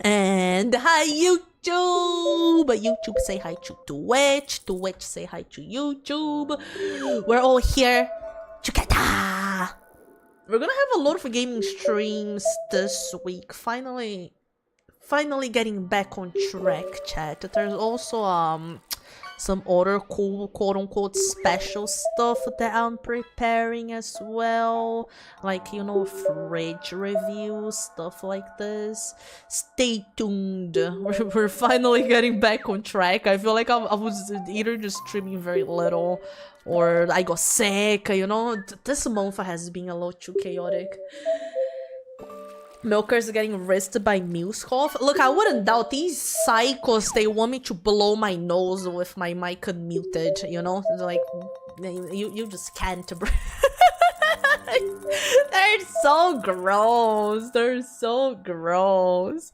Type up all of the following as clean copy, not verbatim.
And hi YouTube! YouTube say hi to Twitch. Twitch say hi to YouTube. We're all here together. We're gonna have a lot of gaming streams this week. Finally getting back on track, chat. There's also some other cool quote-unquote special stuff that I'm preparing as well, like, you know, fridge reviews, stuff like this. Stay tuned. We're finally getting back on track. I feel like I was either just streaming very little or I got sick, you know. This month has been a lot too chaotic. Milker's getting wristed by Milky. Look, I wouldn't doubt these psychos. They want me to blow my nose with my mic unmuted, you know? Like, you just can't. They're so gross. They're so gross.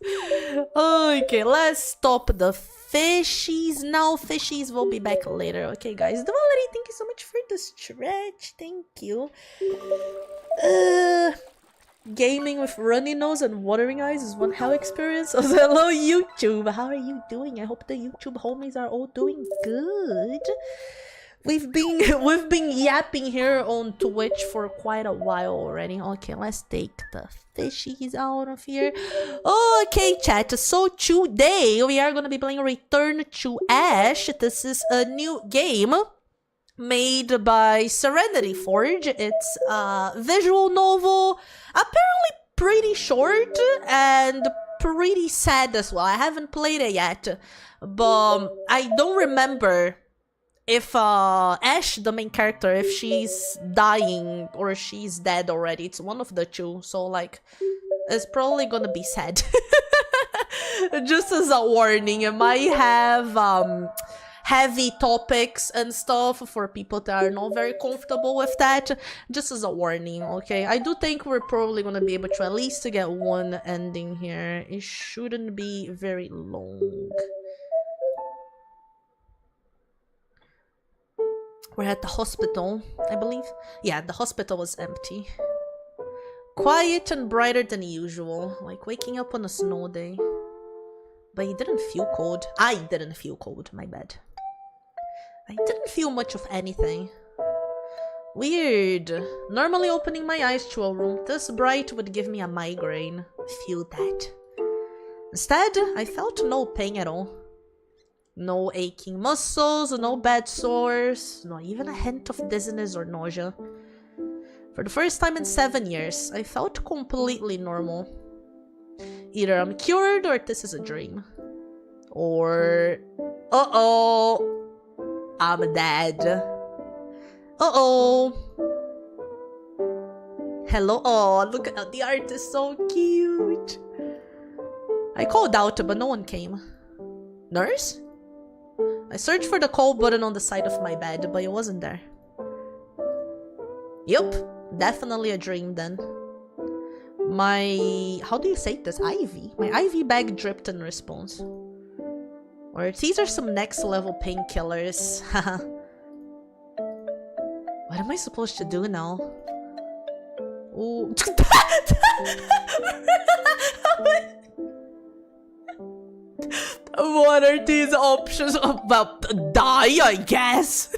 Okay, let's stop the fishies now. Fishies will be back later. Okay, guys. Valerie, thank you so much for the stretch. Thank you. Gaming with runny nose and watering eyes is one hell experience. Also, hello YouTube, how are you doing? I hope the YouTube homies are all doing good. We've been yapping here on Twitch for quite a while already. Okay, let's take the fishies out of here. Okay, chat. So today we are gonna be playing Return to Ash. This is a new game made by Serenity Forge. It's a visual novel, apparently pretty short and pretty sad as well. I haven't played it yet, but I don't remember if Ash, the main character, if she's dying or she's dead already. It's one of the two, so like, it's probably gonna be sad. Just as a warning, it might have heavy topics and stuff for people that are not very comfortable with that, just as a warning. Okay, I do think we're probably gonna be able to at least get one ending here. It shouldn't be very long. We're at the hospital, I believe. Yeah, the hospital was empty. Quiet and brighter than usual, like waking up on a snow day. But he didn't feel cold. I didn't feel cold, my bad. I didn't feel much of anything. Weird. Normally opening my eyes to a room this bright would give me a migraine. Feel that. Instead, I felt no pain at all. No aching muscles, no bad sores, not even a hint of dizziness or nausea. For the first time in 7 years, I felt completely normal. Either I'm cured or this is a dream. Or... uh-oh! I'm dead. Uh-oh! Hello? Oh, look at the art is so cute! I called out, but no one came. Nurse? I searched for the call button on the side of my bed, but it wasn't there. Yup, definitely a dream then. My... how do you say this? IV? My IV bag dripped in response. Or these are some next level painkillers. Haha. What am I supposed to do now? Ooh. What are these options? Well, die, I guess.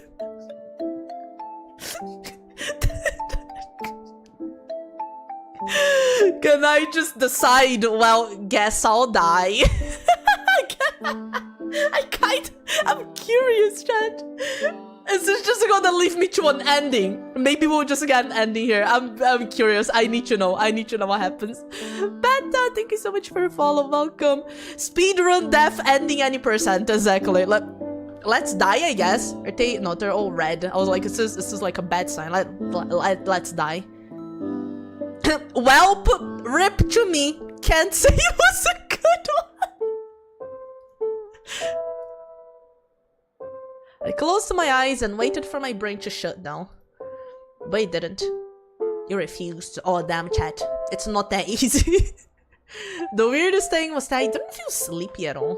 Can I just decide, well, guess I'll die? I'm curious, chat. Is this just gonna leave me to an ending? Maybe we'll just get an ending here. I'm curious. I need to know. I need to know what happens. Beta, thank you so much for your follow. Welcome. Speedrun death ending any percent. Exactly. Let's die, I guess. Are they? No, they're all red. I was like, this is like a bad sign. Let's die. Welp, rip to me. Can't say it was a good one. I closed my eyes and waited for my brain to shut down. But it didn't. You refused. Oh, damn, chat. It's not that easy. The weirdest thing was that I didn't feel sleepy at all.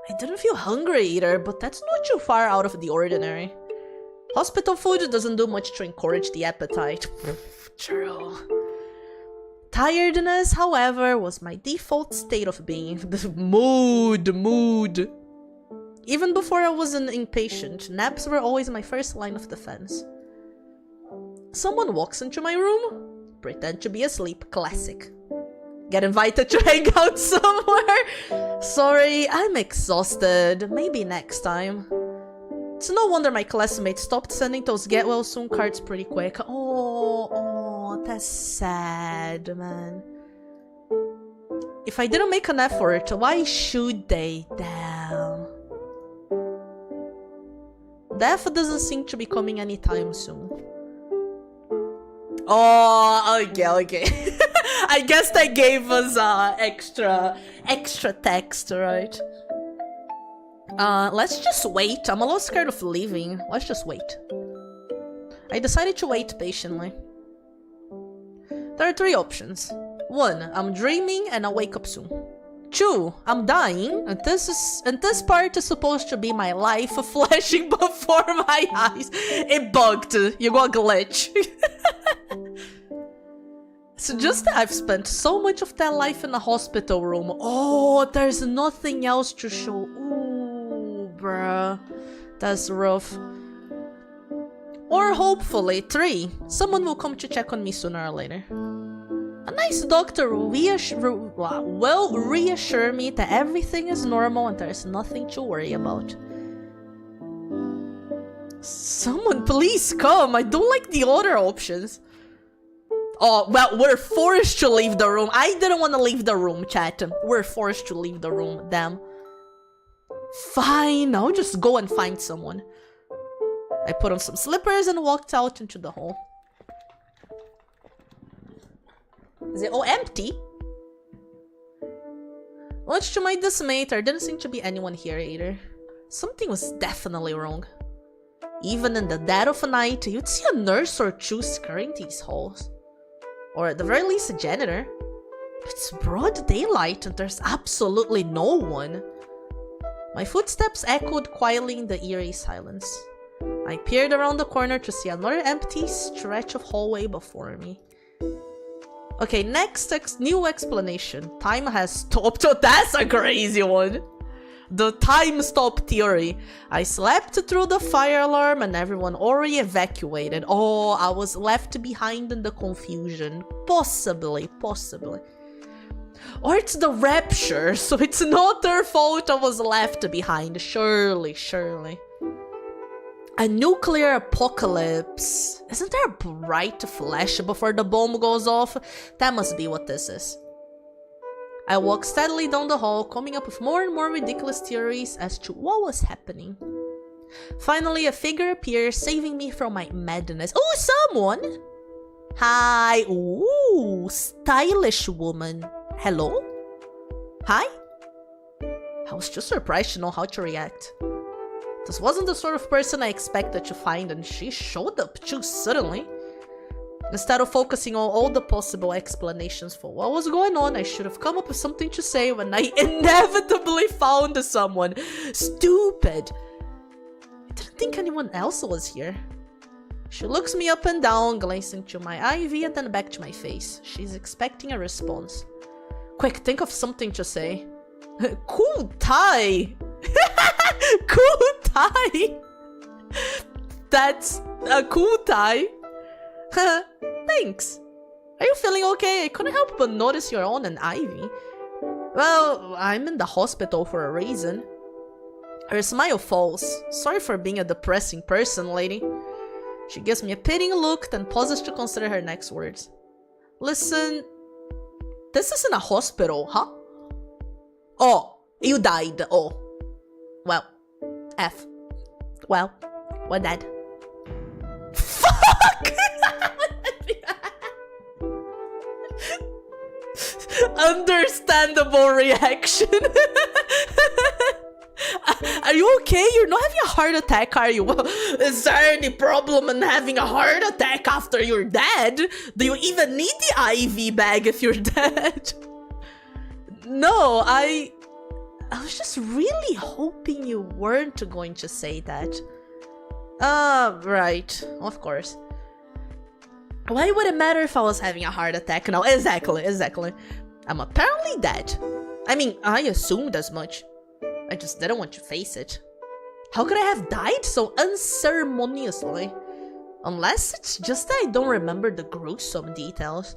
I didn't feel hungry either, but that's not too far out of the ordinary. Hospital food doesn't do much to encourage the appetite. True. Tiredness, however, was my default state of being. The mood. Even before I was an impatient, naps were always my first line of defense. Someone walks into my room, pretend to be asleep, classic. Get invited to hang out somewhere. Sorry, I'm exhausted. Maybe next time. It's no wonder my classmates stopped sending those get well soon cards pretty quick. Oh, that's sad, man. If I didn't make an effort, why should they? Damn. Death doesn't seem to be coming anytime soon. Oh, okay. I guess they gave us extra text, right? Let's just wait. I'm a little scared of leaving. Let's just wait. I decided to wait patiently. There are 3 options. 1, I'm dreaming and I'll wake up soon. 2, I'm dying, and this part is supposed to be my life flashing before my eyes. It bugged. You got a glitch. So just that I've spent so much of that life in a hospital room. Oh, there's nothing else to show. Ooh, bruh. That's rough. Or hopefully, 3, someone will come to check on me sooner or later. A nice doctor will reassure me that everything is normal and there's nothing to worry about. Someone please come. I don't like the other options. Oh, well, we're forced to leave the room. I didn't want to leave the room, chat. We're forced to leave the room, damn. Fine, I'll just go and find someone. I put on some slippers and walked out into the hall. Is it all empty? Much to my dismay, there didn't seem to be anyone here either. Something was definitely wrong. Even in the dead of night, you'd see a nurse or 2 scurrying these halls. Or at the very least a janitor. It's broad daylight and there's absolutely no one. My footsteps echoed quietly in the eerie silence. I peered around the corner to see another empty stretch of hallway before me. Okay, next new explanation. Time has stopped. Oh, that's a crazy one. The time stop theory. I slept through the fire alarm and everyone already evacuated. Oh, I was left behind in the confusion. Possibly. Or it's the rapture, so it's not their fault I was left behind. Surely. A nuclear apocalypse. Isn't there a bright flash before the bomb goes off? That must be what this is. I walked steadily down the hall, coming up with more and more ridiculous theories as to what was happening. Finally, a figure appeared, saving me from my madness. Oh, someone! Hi! Ooh, stylish woman. Hello? Hi? I was just surprised to know how to react. This wasn't the sort of person I expected to find, and she showed up too suddenly. Instead of focusing on all the possible explanations for what was going on, I should have come up with something to say when I inevitably found someone. Stupid! I didn't think anyone else was here. She looks me up and down, glancing to my IV and then back to my face. She's expecting a response. Quick, think of something to say. Cool tie! Cool tie! That's a cool tie. Thanks. Are you feeling okay? I couldn't help but notice you're on an IV. Well, I'm in the hospital for a reason. Her smile falls. Sorry for being a depressing person, lady. She gives me a pitying look, then pauses to consider her next words. Listen, this isn't a hospital, huh? Oh, you died. Oh. Well, F. Well, we're dead. Fuck! Understandable reaction. Are you okay? You're not having a heart attack, are you? Well, is there any problem in having a heart attack after you're dead? Do you even need the IV bag if you're dead? No, I was just really hoping you weren't going to say that. Right, of course. Why would it matter if I was having a heart attack? No, exactly. I'm apparently dead. I mean, I assumed as much. I just didn't want to face it. How could I have died so unceremoniously? Unless it's just that I don't remember the gruesome details.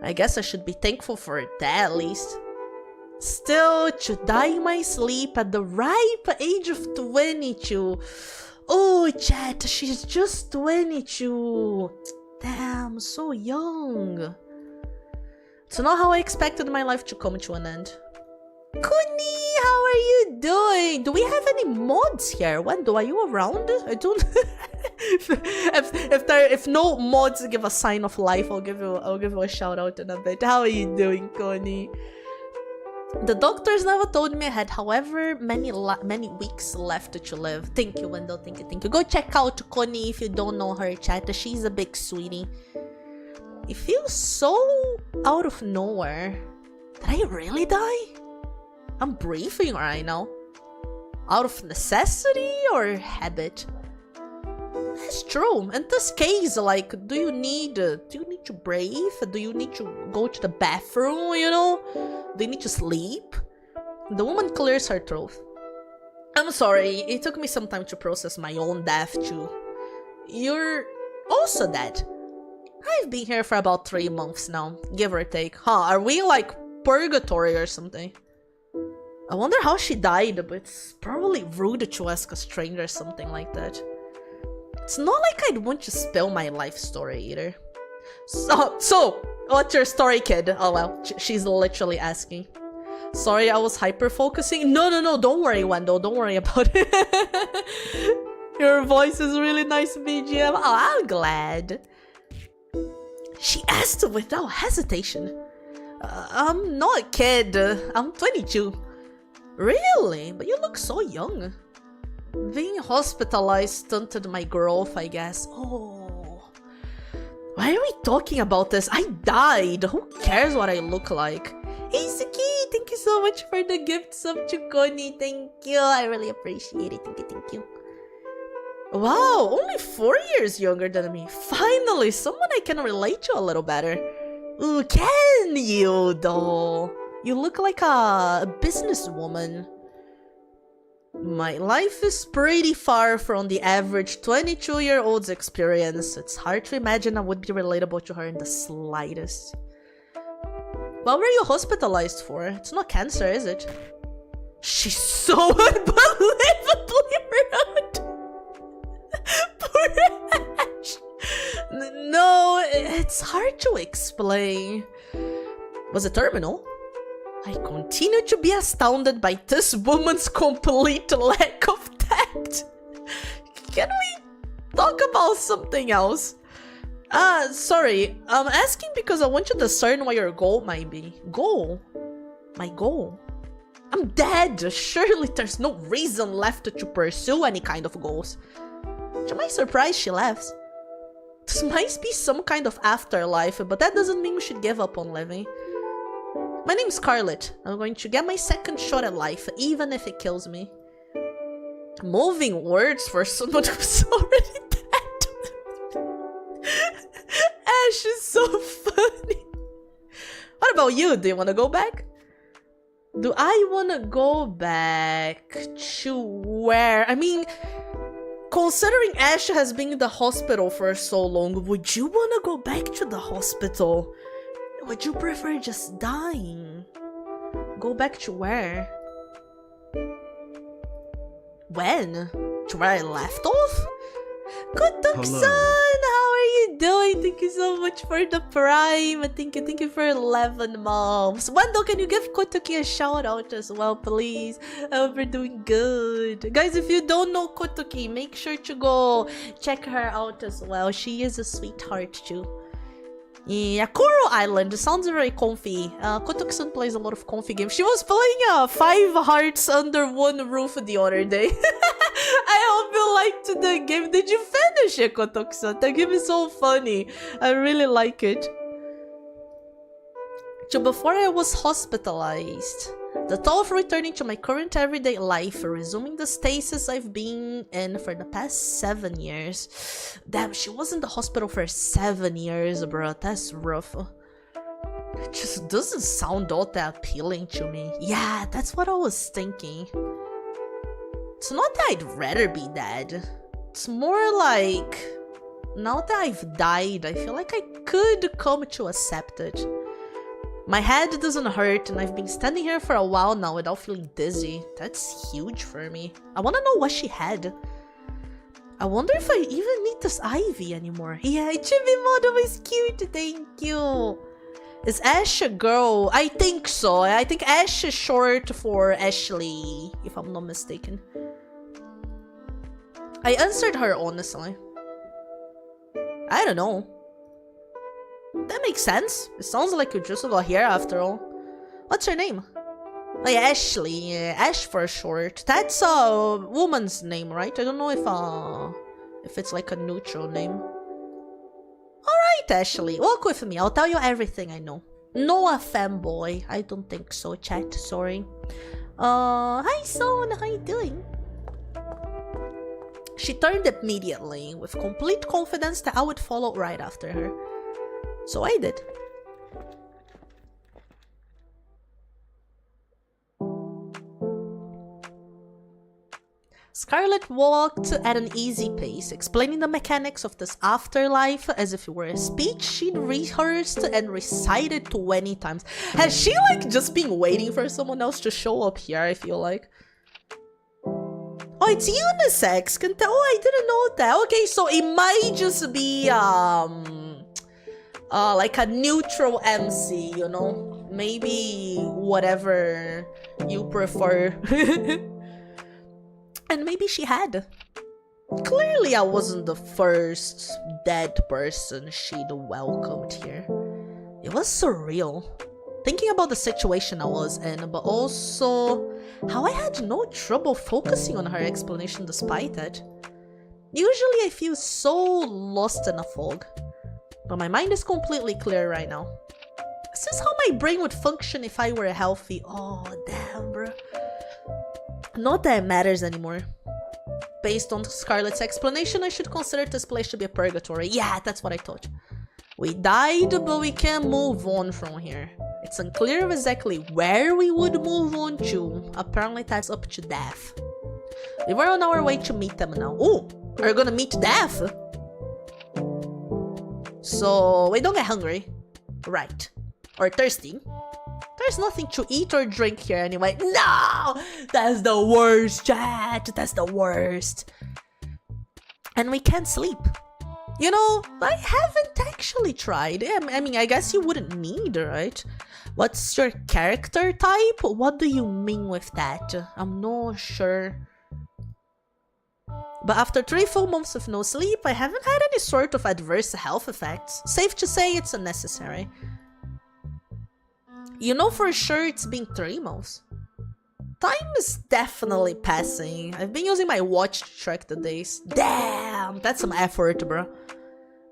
I guess I should be thankful for that at least. Still, to die in my sleep at the ripe age of 22. Oh, chat, she's just 22. Damn, so young. It's not how I expected my life to come to an end. Kuni, how are you doing? Do we have any mods here? Wendo, are you around? I don't. if no mods give a sign of life, I'll give you a shout out in a bit. How are you doing, Kuni? The doctors never told me I had however many weeks left to live. Thank you, Wendell. Thank you. Go check out Connie if you don't know her, chat. She's a big sweetie. It feels so out of nowhere. Did I really die? I'm breathing right now. Out of necessity or habit? That's true. In this case, like, do you need to breathe? Do you need to go to the bathroom, you know? Do you need to sleep? The woman clears her throat. I'm sorry, it took me some time to process my own death too. You're also dead. I've been here for about 3 months now, give or take. Huh, are we like purgatory or something? I wonder how she died, but it's probably rude to ask a stranger something like that. It's not like I'd want to spill my life story either. So, what's your story, kid? Oh well, she's literally asking. Sorry, I was hyper-focusing. No, don't worry, Wendell. Don't worry about it. Your voice is really nice, BGM. Oh, I'm glad. She asked without hesitation. I'm not a kid. I'm 22. Really? But you look so young. Being hospitalized stunted my growth, I guess. Oh. Why are we talking about this? I died. Who cares what I look like? Hey, Suki, thank you so much for the gifts of Chukoni. Thank you. I really appreciate it. Thank you. Wow, only 4 years younger than me. Finally, someone I can relate to a little better. Ooh, can you, though? You look like a businesswoman. My life is pretty far from the average 22-year-old's experience. It's hard to imagine I would be relatable to her in the slightest. What were you hospitalized for? It's not cancer, is it? She's so unbelievably rude! Poor Ash! No, it's hard to explain. Was it terminal? I continue to be astounded by this woman's complete lack of tact. Can we talk about something else? Sorry, I'm asking because I want to discern what your goal might be. Goal? My goal? I'm dead. Surely there's no reason left to pursue any kind of goals. To my surprise, she laughs. This might be some kind of afterlife, but that doesn't mean we should give up on living. My name's Scarlett. I'm going to get my second shot at life, even if it kills me. Moving words for someone who's already dead. Ash is so funny. What about you? Do you want to go back? Do I want to go back to where? I mean, considering Ash has been in the hospital for so long, would you want to go back to the hospital? Would you prefer just dying? Go back to where? When? To where I left off? Kutuk-san, how are you doing? Thank you so much for the prime. Thank you for 11 months. Wendell, can you give Kotuki a shout out as well, please? I hope you're doing good. Guys, if you don't know Kotuki, make sure to go check her out as well. She is a sweetheart too. Yeah, Kuro Island sounds very comfy. Kotuk-san plays a lot of comfy games. She was playing 5 Hearts Under One Roof the other day. I hope you liked the game. Did you finish it, Kotuk-san? The game is so funny. I really like it. So before I was hospitalized, The thought of returning to my current everyday life, resuming the stasis I've been in for the past 7 years. Damn, she was in the hospital for 7 years, bro. That's rough. It just doesn't sound all that appealing to me. Yeah, that's what I was thinking. It's not that I'd rather be dead. It's more like, now that I've died, I feel like I could come to accept it. My head doesn't hurt, and I've been standing here for a while now without feeling dizzy. That's huge for me. I want to know what she had. I wonder if I even need this Ivy anymore. Yeah, Chibi model is cute, thank you. Is Ash a girl? I think so. I think Ash is short for Ashley, if I'm not mistaken. I answered her honestly. I don't know. That makes sense. It sounds like you just got here after all. What's her name? Oh yeah, Ashley. Ash for short. That's a woman's name, right? I don't know if it's like a neutral name. Alright, Ashley. Walk with me. I'll tell you everything I know. Noah fanboy. I don't think so, chat. Sorry. Hi, Son. How you doing? She turned immediately, with complete confidence that I would follow right after her. So I did. Scarlett walked at an easy pace, explaining the mechanics of this afterlife as if it were a speech she'd rehearsed and recited 20 times. Has she like just been waiting for someone else to show up here, I feel like? Oh, it's unisex. Can tell. Oh, I didn't know that. Okay, so it might just be like a neutral MC, you know? Maybe whatever you prefer. And maybe she had. Clearly I wasn't the first dead person she'd welcomed here. It was surreal. Thinking about the situation I was in, but also how I had no trouble focusing on her explanation despite it. Usually I feel so lost in a fog, but my mind is completely clear right now. This is how my brain would function if I were healthy. Oh, damn, bro. Not that it matters anymore. Based on Scarlett's explanation, I should consider this place to be a purgatory. Yeah, that's what I thought. We died, but we can't move on from here. It's unclear exactly where we would move on to. Apparently that's up to Death. We were on our way to meet them now. Oh, we're gonna meet Death? So we don't get hungry. Right. Or thirsty. There's nothing to eat or drink here anyway. No! That's the worst, chat. That's the worst. And we can't sleep. You know, I haven't actually tried. I mean, I guess you wouldn't need, right? What's your character type? What do you mean with that? I'm not sure. But after 3 full months of no sleep, I haven't had any sort of adverse health effects. Safe to say it's unnecessary. You know for sure it's been 3 months. Time is definitely passing. I've been using my watch to track the days. Damn, that's some effort, bro.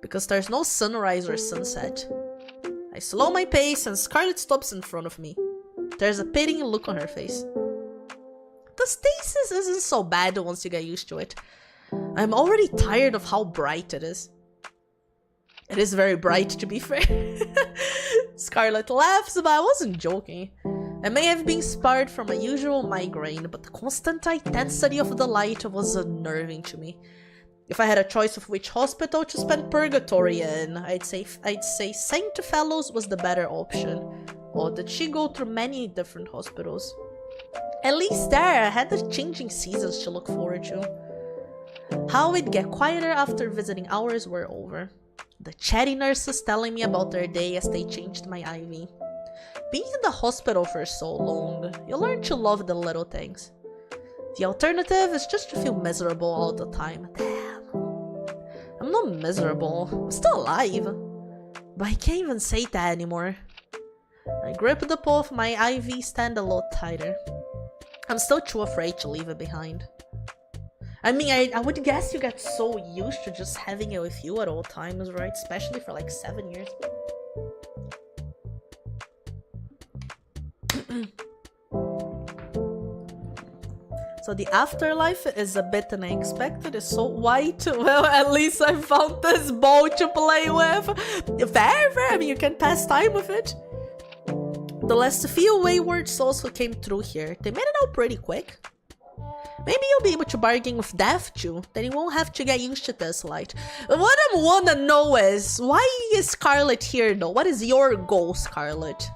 Because there's no sunrise or sunset. I slow my pace and Scarlett stops in front of me. There's a pitying look on her face. The stasis isn't so bad once you get used to it. I'm already tired of how bright it is. It is very bright, to be fair. Scarlett laughs, but I wasn't joking. I may have been sparred from my usual migraine, but the constant intensity of the light was unnerving to me. If I had a choice of which hospital to spend purgatory in, I'd say St. Fellows was the better option. Or did she go through many different hospitals? At least there, I had the changing seasons to look forward to. How it'd get quieter after visiting hours were over. The chatty nurses telling me about their day as they changed my IV. Being in the hospital for so long, you learn to love the little things. The alternative is just to feel miserable all the time. Damn. I'm not miserable. I'm still alive. But I can't even say that anymore. I grip the pole of my IV stand a lot tighter. I'm still too afraid to leave it behind. I mean, I would guess you get so used to just having it with you at all times, right? Especially for like 7 years. So the afterlife is a bit unexpected. It's so white. Well, at least I found this ball to play with. Fair. I mean, you can pass time with it. The last few wayward souls who came through here, they made it out pretty quick. Maybe you'll be able to bargain with death too. Then you won't have to get used to this light. What I wanna know is, why is Scarlet here though? What is your goal, Scarlet?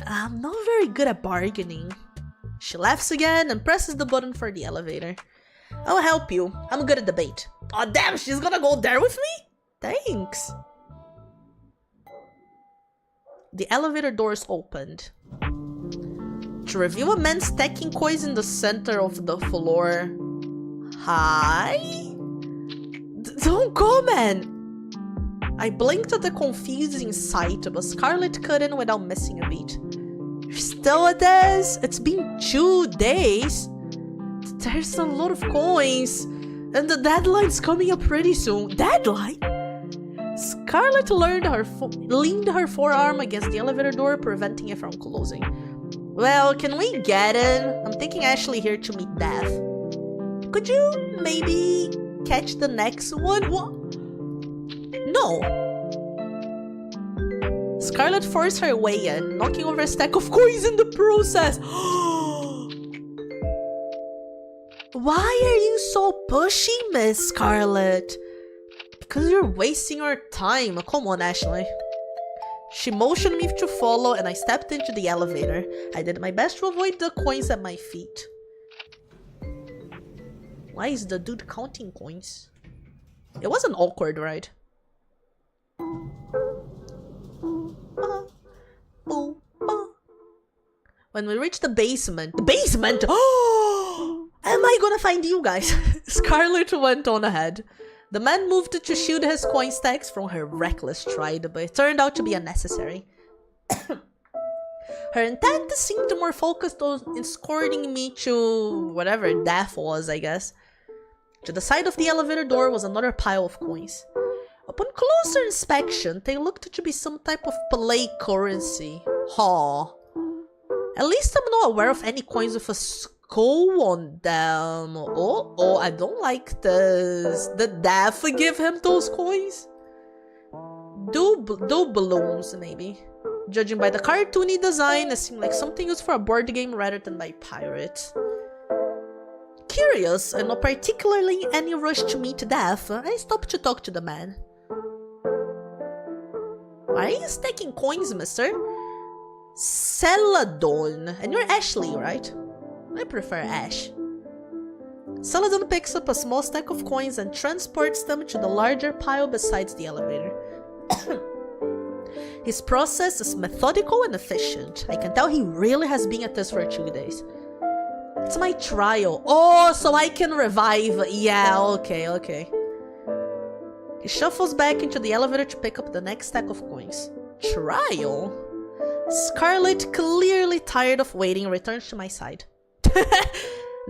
I'm not very good at bargaining. She laughs again and presses the button for the elevator. I'll help you. I'm good at debate. Oh damn, she's gonna go there with me? Thanks. The elevator doors opened. To reveal a man stacking coins in the center of the floor. Hi? Don't go, man! I blinked at the confusing sight, but Scarlet cut in without missing a beat. You're still at this? It's been 2 days. There's a lot of coins. And the deadline's coming up pretty soon. Deadline? Scarlet leaned her forearm against the elevator door, preventing it from closing. Well, can we get in? I'm taking Ashley here to meet Death. Could you maybe catch the next one? What? No. Scarlet forced her way in, knocking over a stack of coins in the process. Why are you so pushy, Miss Scarlet? Because you're wasting your time. Come on, Ashley. She motioned me to follow and I stepped into the elevator. I did my best to avoid the coins at my feet. Why is the dude counting coins? It wasn't awkward, right? When we reached the basement... The basement? Oh! Am I gonna find you guys? Scarlet went on ahead. The man moved to shield his coin stacks from her reckless stride, but it turned out to be unnecessary. Her intent seemed more focused on escorting me to whatever Death was, I guess. To the side of the elevator door was another pile of coins. Upon closer inspection, they looked to be some type of play currency. Huh. At least I'm not aware of any coins with a skull on them. Oh, I don't like this. Did Death give him those coins? Do balloons, maybe. Judging by the cartoony design, it seemed like something used for a board game rather than by pirates. Curious, and not particularly in any rush to meet Death, I stopped to talk to the man. Why are you stacking coins, mister? Celadon. And you're Ashley, right? I prefer Ash. Celadon picks up a small stack of coins and transports them to the larger pile besides the elevator. His process is methodical and efficient. I can tell he really has been at this for 2 days. It's my trial. Oh, so I can revive. Yeah, okay. He shuffles back into the elevator to pick up the next stack of coins. Trial? Scarlet, clearly tired of waiting, returns to my side.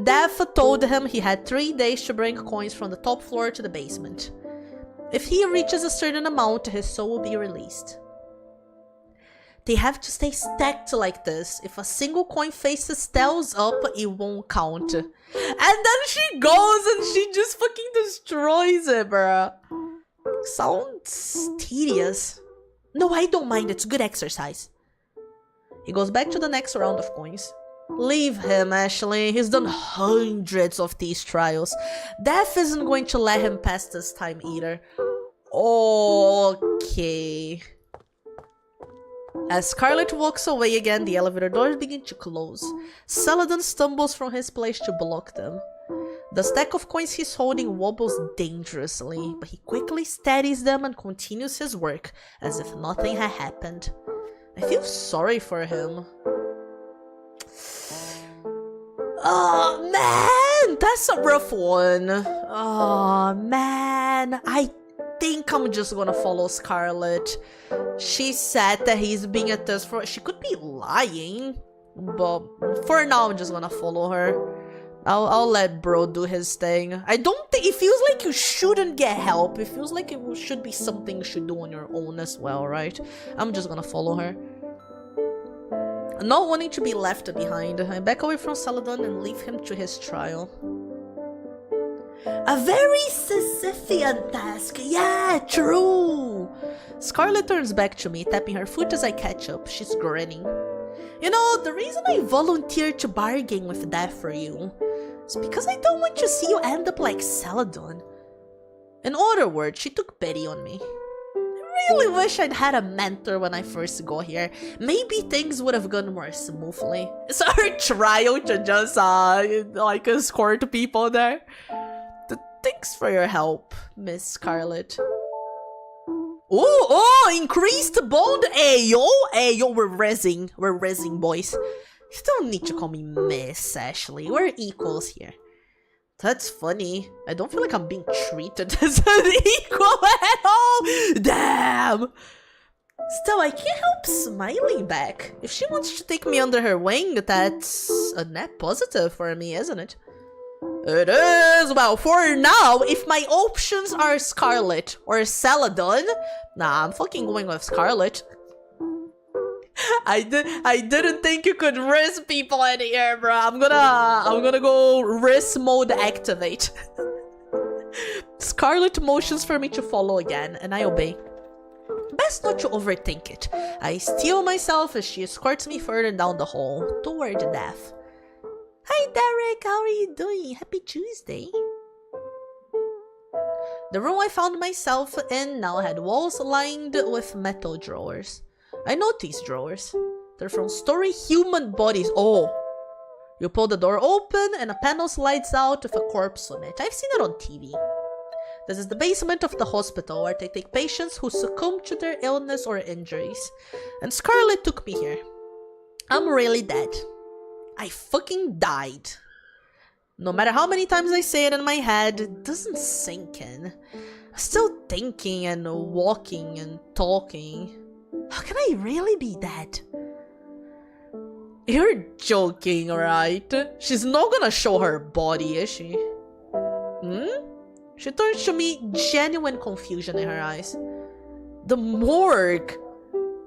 Death told him he had 3 days to bring coins from the top floor to the basement. If he reaches a certain amount, his soul will be released. They have to stay stacked like this. If a single coin faces tails up, it won't count. And then she goes and she just fucking destroys it, bruh. Sounds tedious. No, I don't mind. It's good exercise. He goes back to the next round of coins. Leave him, Ashley. He's done hundreds of these trials. Death isn't going to let him pass this time either. Okay. As Scarlet walks away again, the elevator doors begin to close. Celadon stumbles from his place to block them. The stack of coins he's holding wobbles dangerously, but he quickly steadies them and continues his work as if nothing had happened. I feel sorry for him. Oh man, that's a rough one. Oh man, I think I'm just gonna follow Scarlet. She said that he's being at this for... She could be lying, but for now I'm just gonna follow her. I'll let bro do his thing. I don't think... It feels like you shouldn't get help. It feels like it should be something you should do on your own as well, right? I'm just gonna follow her. Not wanting to be left behind, I back away from Saladin and leave him to his trial. A very Sisyphean task, yeah, true! Scarlet turns back to me, tapping her foot as I catch up. She's grinning. You know, the reason I volunteered to bargain with death for you is because I don't want to see you end up like Saladin. In other words, she took pity on me. I really wish I'd had a mentor when I first got here. Maybe things would have gone more smoothly. It's our trial to just, escort people there. Thanks for your help, Miss Scarlet. Oh, increased bond. Ayo, we're rezzing, boys. You don't need to call me Miss, Ashley. We're equals here. That's funny. I don't feel like I'm being treated as an equal at all. Damn. Still, I can't help smiling back. If she wants to take me under her wing, that's a net positive for me, isn't it? It is. Well, for now, if my options are Scarlet or Saladin, nah, I'm fucking going with Scarlet. I didn't think you could risk people in here, bro. I'm gonna go risk mode activate. Scarlet motions for me to follow again, and I obey. Best not to overthink it. I steel myself as she escorts me further down the hall, toward death. Hi Derek, how are you doing? Happy Tuesday. The room I found myself in now had walls lined with metal drawers. I know these drawers. They're from story human bodies. Oh. You pull the door open and a panel slides out with a corpse on it. I've seen it on TV. This is the basement of the hospital where they take patients who succumb to their illness or injuries. And Scarlet took me here. I'm really dead. I fucking died. No matter how many times I say it in my head, it doesn't sink in. I'm still thinking and walking and talking. How can I really be dead? You're joking, right? She's not gonna show her body, is she? She turns to me, genuine confusion in her eyes. The morgue!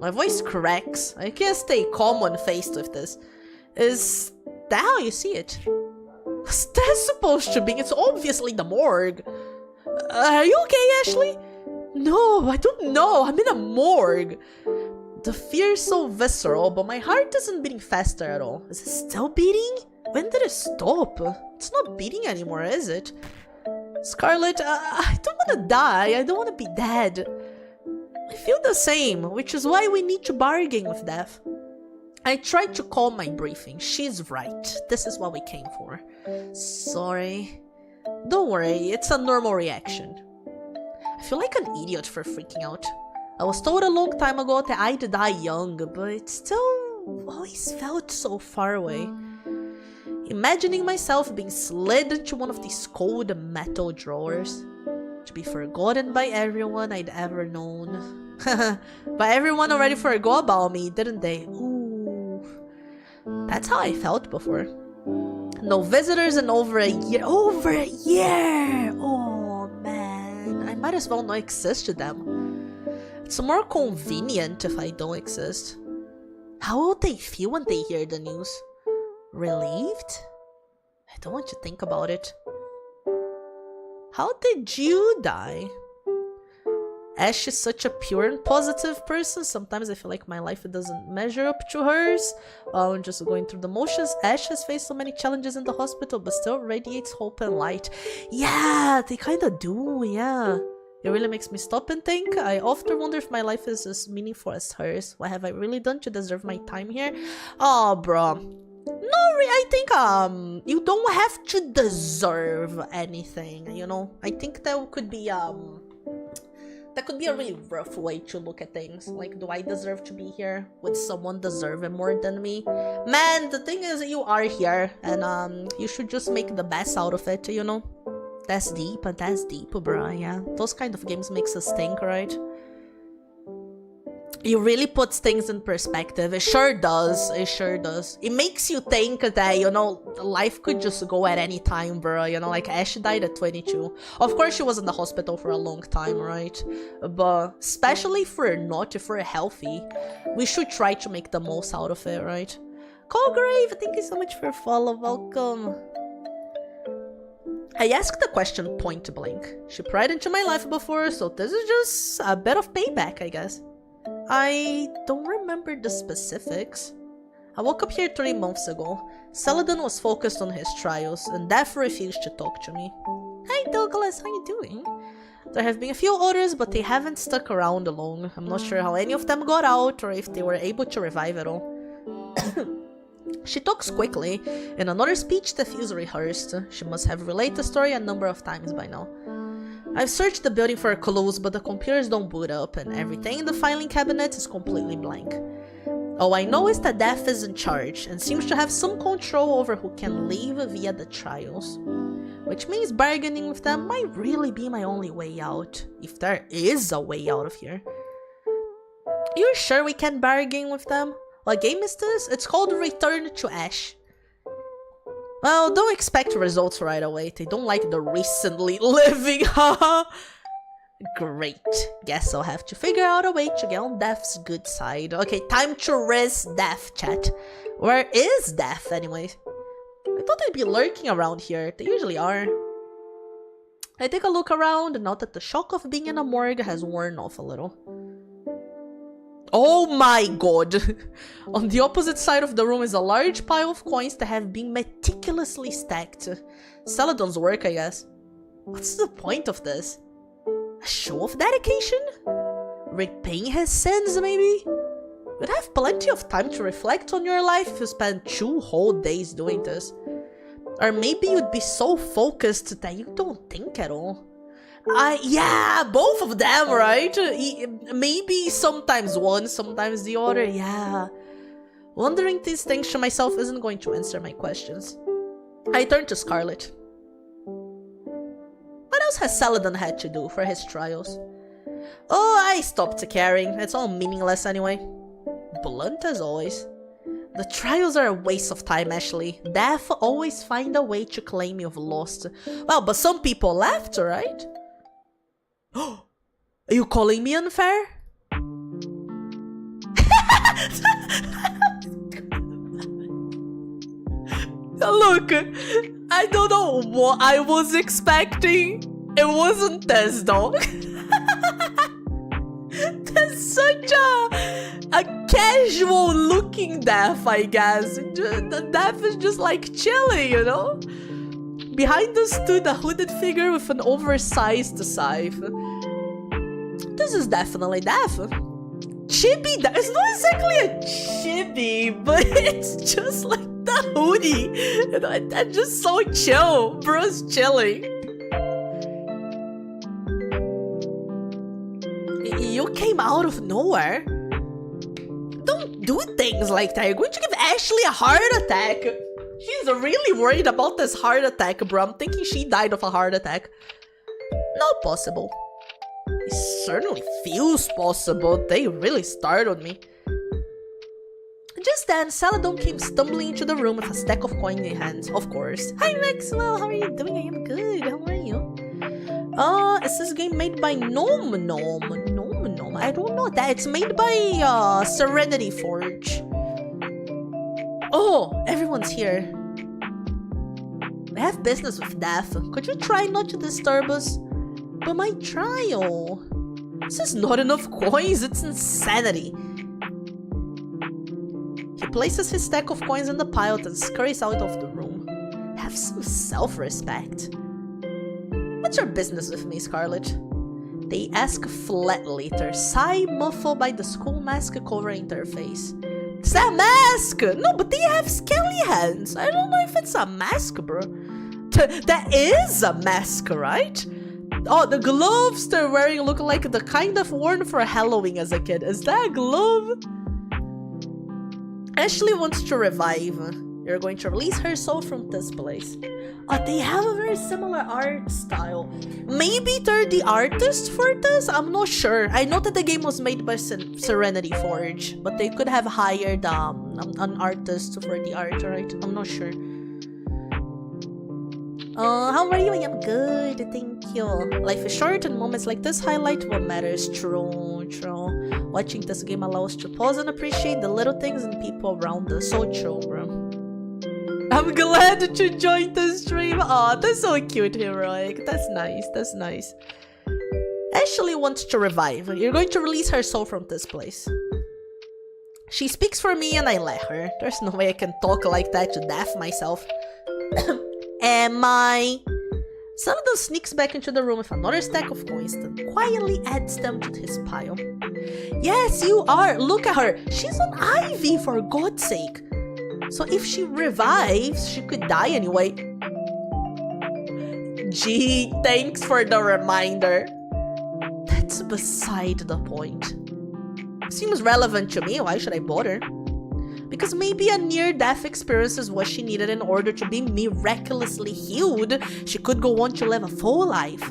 My voice cracks. I can't stay calm when faced with this. Is that how you see it? What's that supposed to be? It's obviously the morgue. Are you okay, Ashley? No, I don't know. I'm in a morgue. The fear is so visceral, but my heart isn't beating faster at all. Is it still beating? When did it stop? It's not beating anymore, is it? Scarlet, I don't want to die. I don't want to be dead. I feel the same, which is why we need to bargain with death. I tried to calm my breathing. She's right. This is what we came for. Sorry. Don't worry, it's a normal reaction. I feel like an idiot for freaking out. I was told a long time ago that I'd die young, but it still always felt so far away. Imagining myself being slid into one of these cold metal drawers, to be forgotten by everyone I'd ever known. But everyone already forgot about me, didn't they? Ooh. That's how I felt before. No visitors in over a year. Over a year! Oh man, I might as well not exist to them. It's more convenient if I don't exist. How will they feel when they hear the news? Relieved? I don't want to think about it. How did you die? Ash is such a pure and positive person. Sometimes I feel like my life doesn't measure up to hers. I'm just going through the motions. Ash has faced so many challenges in the hospital, but still radiates hope and light. Yeah, they kinda do, yeah. It really makes me stop and think. I often wonder if my life is as meaningful as hers. What have I really done to deserve my time here? Oh, bro. No, I think you don't have to deserve anything, you know? I think that could be a really rough way to look at things. Like, do I deserve to be here? Would someone deserve it more than me? Man, the thing is, you are here, and you should just make the best out of it, you know? That's deep, bruh, yeah. Those kind of games makes us think, right? It really puts things in perspective. It sure does. It sure does. It makes you think that, you know, life could just go at any time, bro. You know, like Ash died at 22. Of course, she was in the hospital for a long time, right? But especially if we're healthy, we should try to make the most out of it, right? Colgrave, thank you so much for follow. Welcome. I asked the question point blank. She pried into my life before, so this is just a bit of payback, I guess. I don't remember the specifics. I woke up here 3 months ago. Saladin was focused on his trials, and Death refused to talk to me. Hey Douglas, how you doing? There have been a few others, but they haven't stuck around long. I'm not sure how any of them got out, or if they were able to revive at all. She talks quickly, in another speech that feels rehearsed. She must have relayed the story a number of times by now. I've searched the building for clues, but the computers don't boot up, and everything in the filing cabinet is completely blank. All I know is that Death is in charge, and seems to have some control over who can leave via the trials. Which means bargaining with them might really be my only way out, if there is a way out of here. You're sure we can bargain with them? What game is this? It's called Return to Ash. Well, don't expect results right away. They don't like the recently living, haha. Great. Guess I'll have to figure out a way to get on Death's good side. Okay, time to risk Death, chat. Where is Death, anyways? I thought they'd be lurking around here. They usually are. I take a look around and note that the shock of being in a morgue has worn off a little. Oh my god! On the opposite side of the room is a large pile of coins that have been meticulously stacked. Saladin's work, I guess. What's the point of this? A show of dedication? Repaying his sins, maybe? You'd have plenty of time to reflect on your life if you spent 2 whole days doing this. Or maybe you'd be so focused that you don't think at all. Yeah, both of them, right? Maybe sometimes one, sometimes the other, yeah. Wondering these things to myself isn't going to answer my questions. I turn to Scarlet. What else has Saladin had to do for his trials? Oh, I stopped caring. It's all meaningless anyway. Blunt as always. The trials are a waste of time, Ashley. Death always find a way to claim you've lost. Well, but some people left, right? Are you calling me unfair? Look, I don't know what I was expecting. It wasn't this though. That's such a casual looking Death, I guess. The Death is just like chilling, you know? Behind us stood a hooded figure with an oversized scythe. This is definitely Death. Chibi, it's not exactly a chibi, but it's just like the hoodie. You know, and just so chill. Bro's chilling. You came out of nowhere. Don't do things like that. You're going to give Ashley a heart attack. She's really worried about this heart attack, bro. I'm thinking she died of a heart attack. Not possible. It certainly feels possible. They really startled me. Just then, Saladin came stumbling into the room with a stack of coins in hand. Of course. Hi Maxwell, how are you doing? I am good. How are you? Is this game made by Gnome? I don't know that. It's made by Serenity Forge. Oh, everyone's here. I have business with Death. Could you try not to disturb us? But my trial... This is not enough coins, it's insanity. He places his stack of coins in the pile and scurries out of the room. Have some self-respect. What's your business with me, Scarlet? They ask flatly, their sigh muffled by the school mask covering their face. It's a mask! No, but they have scaly hands. I don't know if it's a mask, bro. That is a mask, right? Oh, the gloves they're wearing look like the kind of worn for Halloween as a kid. Is that a glove? Ashley wants to revive. You're going to release her soul from this place. They have a very similar art style. Maybe they're the artists for this? I'm not sure. I know that the game was made by Serenity Forge, but they could have hired an artist for the art, right? I'm not sure. How are you? I am good, thank you. Life is short and moments like this highlight what matters. True, true. Watching this game allows us to pause and appreciate the little things and people around us. So true, bro. I'm glad that you joined the stream. Aw, that's so cute, Heroic. That's nice, that's nice. Ashley wants to revive. You're going to release her soul from this place. She speaks for me and I let her. There's no way I can talk like that to death myself. Am I? Saladin sneaks back into the room with another stack of coins and quietly adds them to his pile. Yes, you are. Look at her. She's an Ivy, for God's sake. So if she revives, she could die anyway. Gee, thanks for the reminder. That's beside the point. Seems relevant to me, why should I bother? Because maybe a near-death experience is what she needed in order to be miraculously healed. She could go on to live a full life.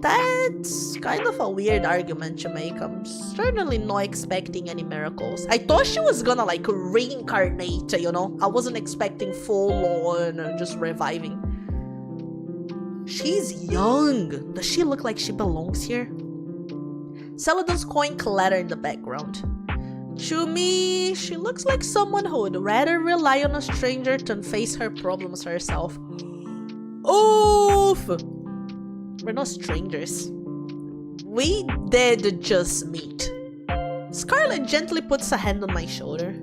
That's kind of a weird argument to make. I'm certainly not expecting any miracles. I thought she was gonna like reincarnate, you know? I wasn't expecting full-on just reviving. She's young. Does she look like she belongs here? Saladin's coin clatter in the background. To me, she looks like someone who would rather rely on a stranger than face her problems herself. Oof! We're not strangers. We did just meet. Scarlet gently puts a hand on my shoulder.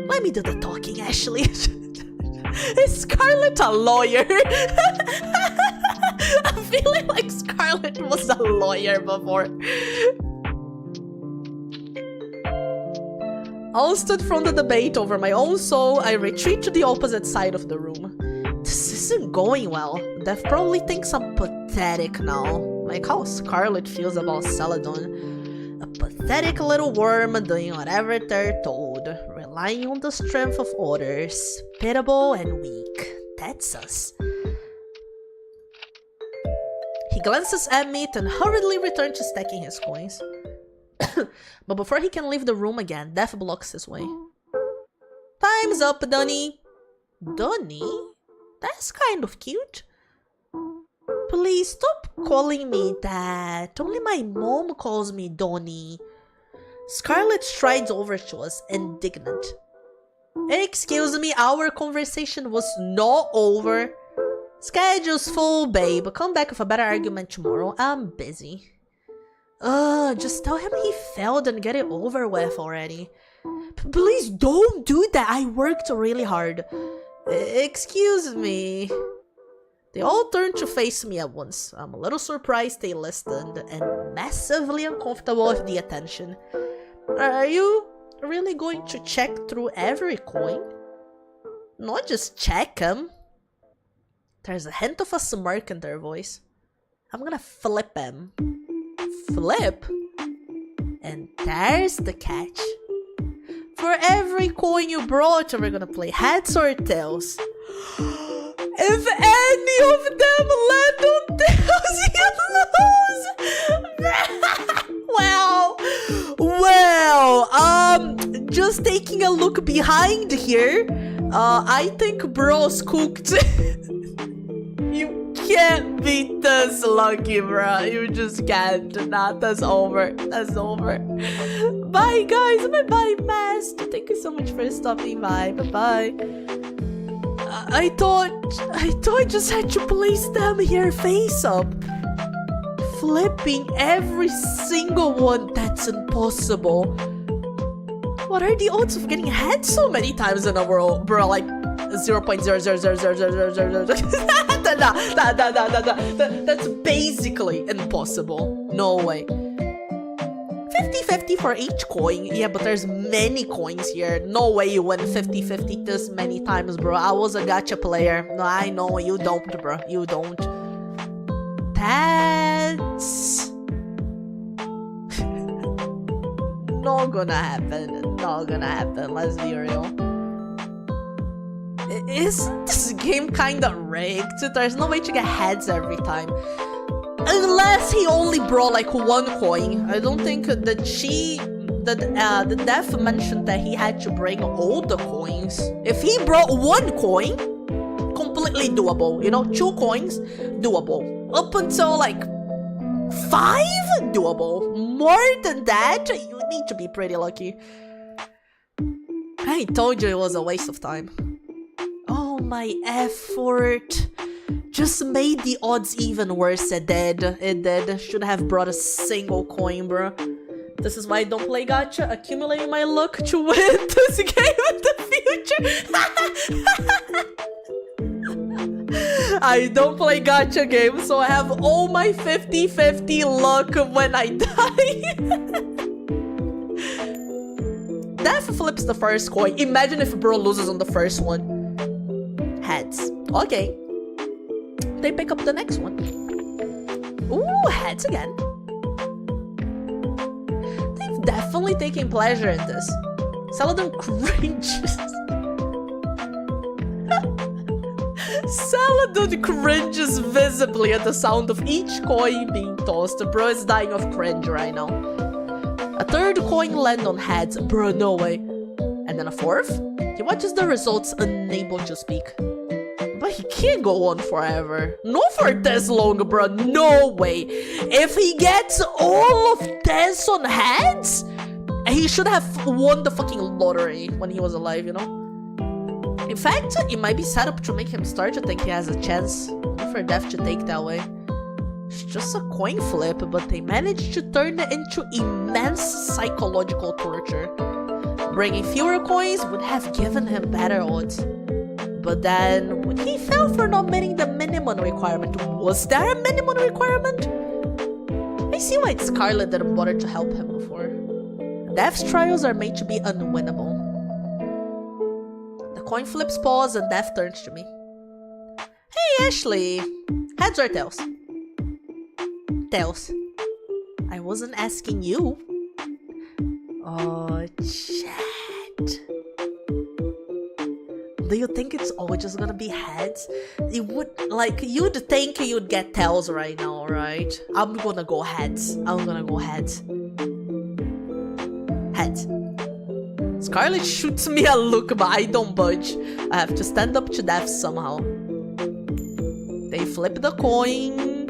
Let me do the talking, Ashley. Is Scarlet a lawyer? I'm feeling like Scarlet was a lawyer before. Ousted from the debate over my own soul, I retreat to the opposite side of the room. This isn't going well. Dev probably thinks I'm pathetic now. Like how Scarlet feels about Saladin. A pathetic little worm doing whatever they're told, relying on the strength of others. Pitiable and weak. That's us. He glances at me and hurriedly returns to stacking his coins. But before he can leave the room again, Death blocks his way. Time's up, Donnie. Donnie? That's kind of cute. Please stop calling me that. Only my mom calls me Donnie. Scarlet strides over to us, indignant. Excuse me, our conversation was not over. Schedule's full, babe. Come back with a better argument tomorrow. I'm busy. Just tell him he failed and get it over with already. Please don't do that. I worked really hard. Excuse me. They all turn to face me at once. I'm a little surprised they listened and massively uncomfortable with the attention. Are you really going to check through every coin? Not just check them. There's a hint of a smirk in their voice. I'm gonna flip them. Flip? And there's the catch. For every coin you brought, we're gonna play heads or tails. If any of them land on tails, you lose! Well, just taking a look behind here, I think bro's cooked. You can't be this lucky, bro. You just can't. Nah, that's over. That's over. Bye, guys. Bye-bye, Master. Thank you so much for stopping by. Bye-bye. I thought I just had to place them here face up. Flipping every single one, that's impossible. What are the odds of getting hit so many times in a row, bro? Like 0.0000000. That's basically impossible. No way. 50-50 for each coin. Yeah, but there's many coins here. No way you win 50-50 this many times, bro. I was a gacha player. No, I know you don't, bro. You don't. That's not gonna happen. Not gonna happen. Let's be real. isn't this game kinda rigged? There's no way to get heads every time. Unless he only brought like one coin. I don't think that the dev mentioned that he had to bring all the coins. If he brought one coin, completely doable. You know, 2 coins, doable. Up until like 5, doable. More than that, you need to be pretty lucky. I told you it was a waste of time. Oh, my effort just made the odds even worse. It did. Should have brought a single coin, bro. This is why I don't play gacha, accumulating my luck to win this game in the future. I don't play gacha games, so I have all my 50-50 luck when I die. Death flips the first coin. Imagine if bro loses on the first one. Heads. Okay. They pick up the next one. Ooh, heads again. They've definitely taken pleasure in this. Saladin cringes. Saladin cringes visibly at the sound of each coin being tossed. Bro is dying of cringe right now. A third coin lands on heads. Bro, no way. And then a fourth? He watches the results, unable to speak. But he can't go on forever. Not for this long, bro. No way. If he gets all of this on heads, he should have won the fucking lottery when he was alive, you know? In fact, it might be set up to make him start to think he has a chance for death to take that way. It's just a coin flip, but they managed to turn it into immense psychological torture. Bringing fewer coins would have given him better odds. But then, he fell for not meeting the minimum requirement. Was there a minimum requirement? I see why Scarlet didn't bother to help him before. Death's trials are made to be unwinnable. The coin flips pause and Death turns to me. Hey Ashley, heads or tails? Tails. I wasn't asking you. Oh, chat. Do you think it's all just gonna be heads? It would, like, you'd think you'd get tails right now, right? I'm gonna go heads. I'm gonna go heads. Heads. Scarlet shoots me a look, but I don't budge. I have to stand up to death somehow. They flip the coin.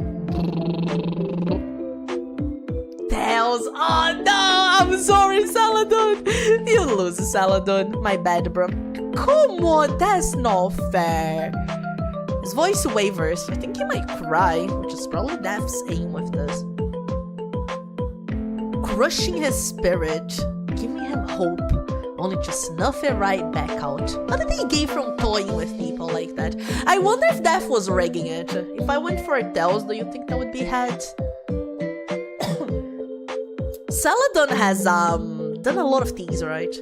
Tails. Oh no! I'm sorry, Saladin. You lose, Saladin. My bad, bro. Come on, that's not fair. His voice wavers. I think he might cry, which is probably Death's aim with this. Crushing his spirit, giving him hope, only to snuff it right back out. What did he gain from toying with people like that? I wonder if Death was rigging it. If I went for a tails, do you think that would be heads? Saladin has done a lot of things, right?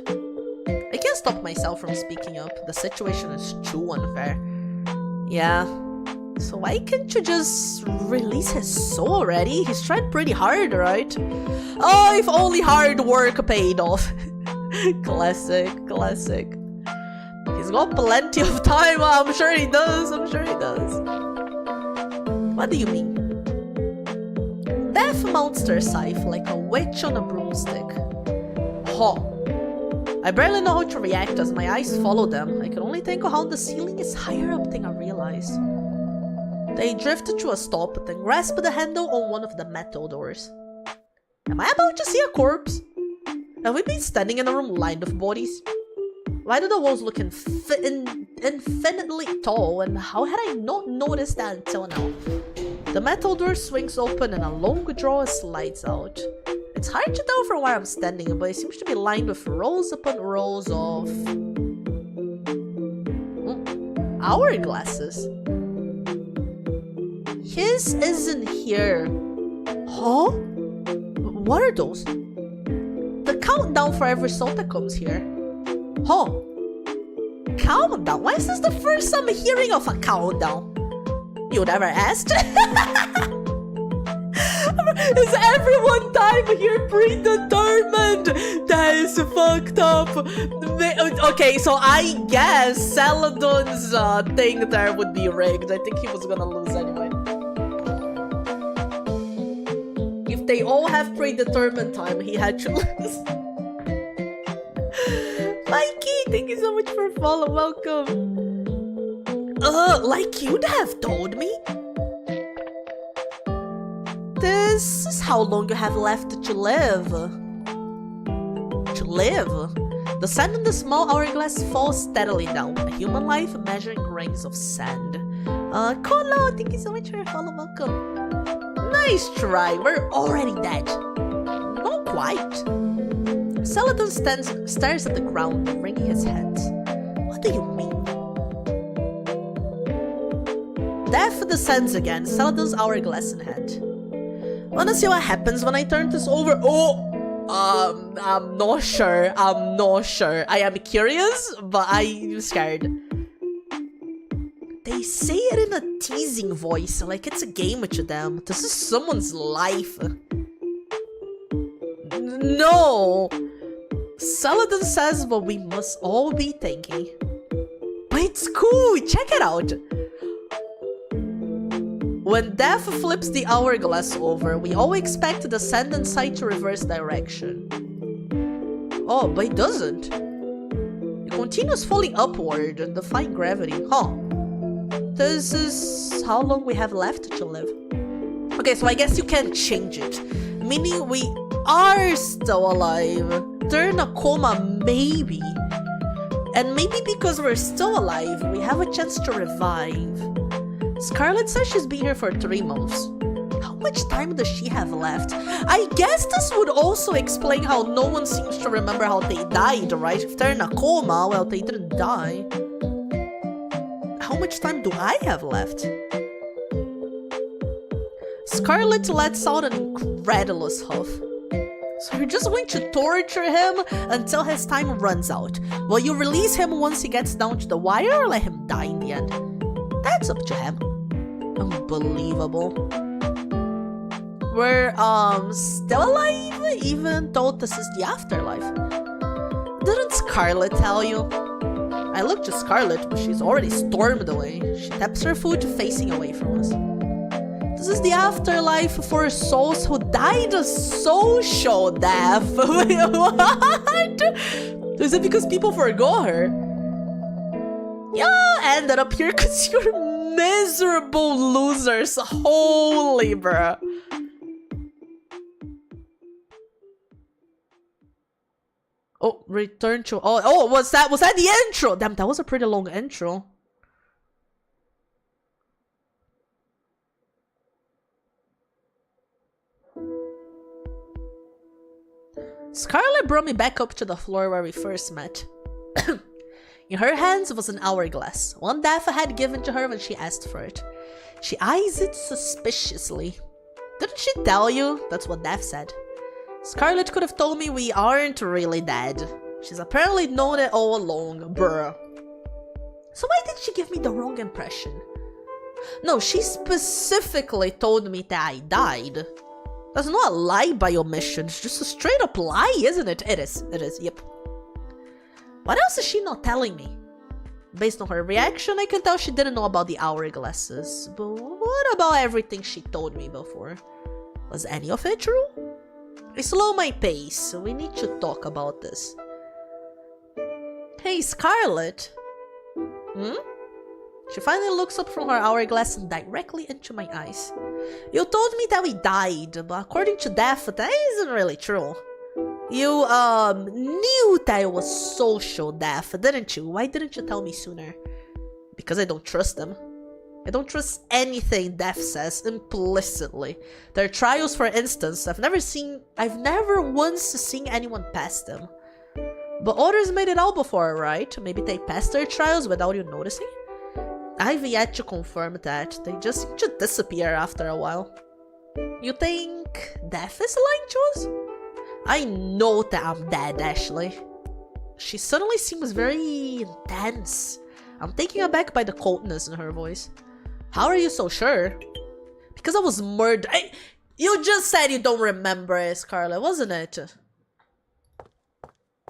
I can't stop myself from speaking up. The situation is too unfair. Yeah. So why can't you just release his soul already? He's tried pretty hard, right? Oh, if only hard work paid off. Classic. He's got plenty of time. I'm sure he does. What do you mean? Death mounts their scythe like a witch on a broomstick. Huh. I barely know how to react as my eyes follow them. I can only think of how the ceiling is higher up than I realized. They drifted to a stop, then grasped the handle on one of the metal doors. Am I about to see a corpse? Have we been standing in a room lined with bodies? Why do the walls look infinitely tall, and how had I not noticed that until now? The metal door swings open and a long drawer slides out. It's hard to tell from where I'm standing, but it seems to be lined with rows upon rows of... hourglasses. His isn't here. Huh? What are those? The countdown for every soul that comes here. Huh? Countdown? Why is this the first time I'm hearing of a countdown? You never asked? Is everyone time here predetermined? That is fucked up. Okay, so I guess Saladin's thing there would be rigged. I think he was gonna lose anyway. If they all have predetermined time, he had to lose. Mikey, thank you so much for follow. Welcome. Like you'd have told me. This is how long you have left to live. To live? The sand in the small hourglass falls steadily down. A human life measuring grains of sand. Kolo, thank you so much for your follow. Welcome. Nice try. We're already dead. Not quite. Saladin stares at the ground, wringing his hands. What do you mean? Death descends again, Saladin's hourglass in hand. Wanna see what happens when I turn this over? I'm not sure. I am curious, but I'm scared. They say it in a teasing voice, like it's a game to them. This is someone's life. No! Saladin says what we must all be thinking. But it's cool, check it out! When death flips the hourglass over, we all expect the sand inside to reverse direction. Oh, but it doesn't. It continues falling upward, defying gravity. Huh. This is how long we have left to live. Okay, so I guess you can change it. Meaning we are still alive. They're in a coma, maybe. And maybe because we're still alive, we have a chance to revive. Scarlet says she's been here for 3 months. How much time does she have left? I guess this would also explain how no one seems to remember how they died, right? If they're in a coma, well, they didn't die. How much time do I have left? Scarlet lets out an incredulous huff. So you're just going to torture him until his time runs out. Will you release him once he gets down to the wire or let him die in the end? That's up to him. Unbelievable. We're, still alive, even though this is the afterlife. Didn't Scarlet tell you? I looked to Scarlet, but she's already stormed away. She taps her foot, facing away from us. This is the afterlife for souls who died a social death. Wait, what? Is it because people forgot her? Y'all ended up here because you're miserable losers. Holy bruh. Oh, return to... Oh, was that the intro? Damn, that was a pretty long intro. Scarlet brought me back up to the floor where we first met. In her hands was an hourglass, one Daffy had given to her when she asked for it. She eyes it suspiciously. Didn't she tell you? That's what Daff said. Scarlet could have told me we aren't really dead. She's apparently known it all along, bruh. So why did she give me the wrong impression? No, she specifically told me that I died. That's not a lie by omission, it's just a straight up lie, isn't it? It is, yep. What else is she not telling me? Based on her reaction, I can tell she didn't know about the hourglasses. But what about everything she told me before? Was any of it true? I slow my pace, so we need to talk about this. Hey, Scarlet. She finally looks up from her hourglass and directly into my eyes. You told me that we died, but according to Daff, that isn't really true. You, knew that it was social death, didn't you? Why didn't you tell me sooner? Because I don't trust them. I don't trust anything Death says implicitly. Their trials, for instance, I've never once seen anyone pass them. But others made it out before, right? Maybe they passed their trials without you noticing? I've yet to confirm that. They just seem to disappear after a while. You think Death is lying to us? I know that I'm dead, Ashley. She suddenly seems very intense. I'm taken aback by the coldness in her voice. How are you so sure? Because I was murdered. You just said you don't remember it, Scarlet, wasn't it?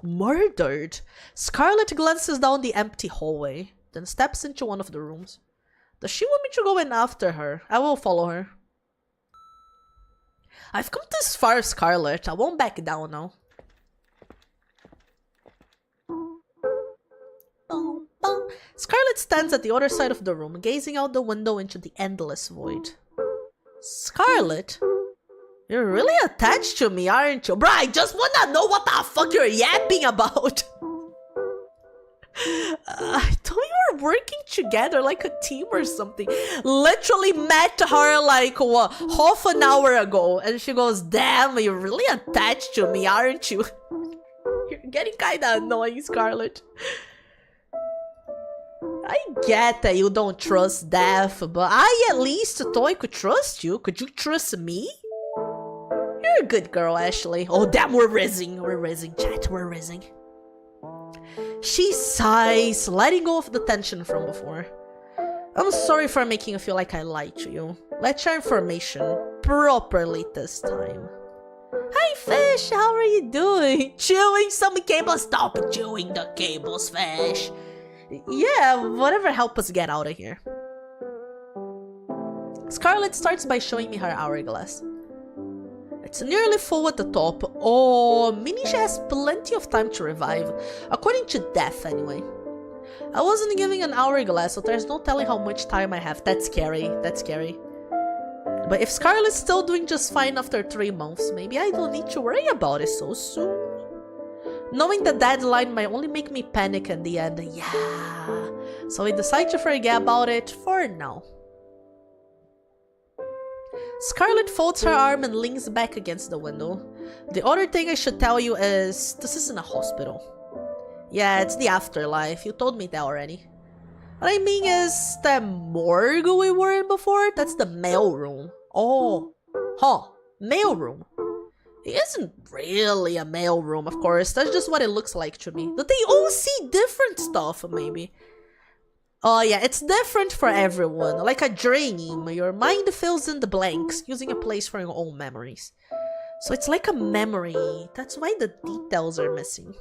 Murdered? Scarlet glances down the empty hallway, then steps into one of the rooms. Does she want me to go in after her? I will follow her. I've come this far, Scarlet. I won't back down now. Scarlet stands at the other side of the room, gazing out the window into the endless void. Scarlet? You're really attached to me, aren't you? Bruh, I just wanna know what the fuck you're yapping about. I thought you were working together like a team or something. Literally met her like, what, half an hour ago. And she goes, damn, you're really attached to me, aren't you? You're getting kinda annoying, Scarlet. I get that you don't trust Death, but I at least thought I could trust you. Could you trust me? You're a good girl, Ashley. Oh, damn, we're rizzing. We're rizzing, chat. We're rizzing. She sighs, letting go of the tension from before. I'm sorry for making you feel like I lied to you. Let's share information properly this time. Hi, Fish. How are you doing? Chewing some cables? Stop chewing the cables, Fish. Yeah, whatever help us get out of here. Scarlet starts by showing me her hourglass. It's nearly full at the top. Oh, meaning she has plenty of time to revive. According to Death, anyway. I wasn't giving an hourglass, so there's no telling how much time I have. That's scary. That's scary. But if Scarlet's still doing just fine after 3 months, maybe I don't need to worry about it so soon. Knowing the deadline might only make me panic in the end. Yeah. So I decide to forget about it for now. Scarlet folds her arm and leans back against the window. The other thing I should tell you is, this isn't a hospital. Yeah, it's the afterlife. You told me that already. What I mean is, that morgue we were in before, that's the mail room. Oh. Huh. Mail room. It isn't really a mail room, of course. That's just what it looks like to me. But they all see different stuff, maybe. Oh yeah, it's different for everyone. Like a dream, your mind fills in the blanks, using a place for your own memories. So it's like a memory. That's why the details are missing.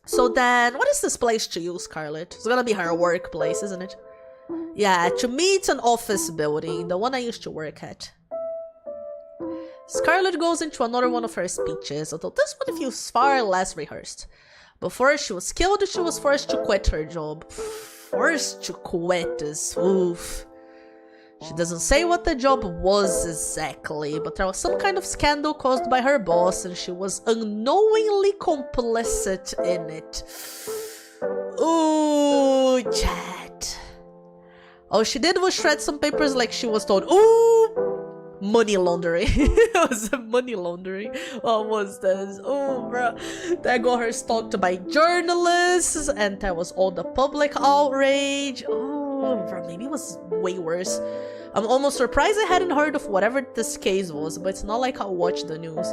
So then, what is this place to you, Scarlet? It's gonna be her workplace, isn't it? Yeah, to me it's an office building, the one I used to work at. Scarlet goes into another one of her speeches, although this one feels far less rehearsed. Before she was killed, she was forced to quit her job. Forced to quit is oof. She doesn't say what the job was exactly, but there was some kind of scandal caused by her boss and she was unknowingly complicit in it. Ooh, chat. All she did was shred some papers like she was told. Ooh! Money laundering. It was money laundering. What was this? Oh, bro. That got her stalked by journalists, and there was all the public outrage. Oh, bro, maybe it was way worse. I'm almost surprised I hadn't heard of whatever this case was, but it's not like I watched the news.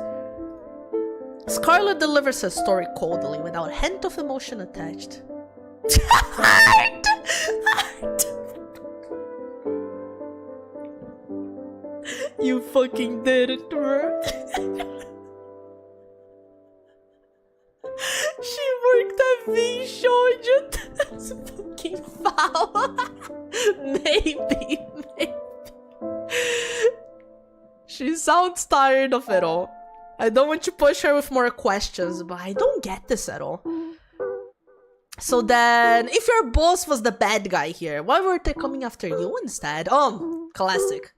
Scarlet delivers her story coldly, without a hint of emotion attached. Heart! Heart! You fucking did it, bro. She worked at V-Show. That's fucking foul. Maybe. She sounds tired of it all. I don't want to push her with more questions, but I don't get this at all. So then, if your boss was the bad guy here, why were they coming after you instead? Classic.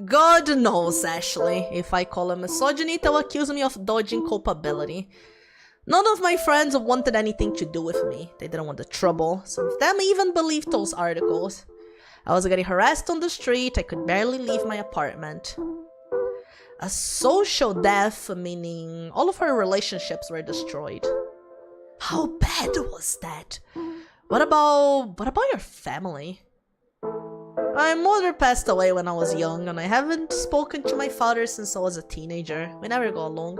God knows, Ashley. If I call him misogyny, they'll accuse me of dodging culpability. None of my friends wanted anything to do with me. They didn't want the trouble. Some of them even believed those articles. I was getting harassed on the street. I could barely leave my apartment. A social death, meaning all of her relationships were destroyed. How bad was that? What about your family? My mother passed away when I was young, and I haven't spoken to my father since I was a teenager. We never got along.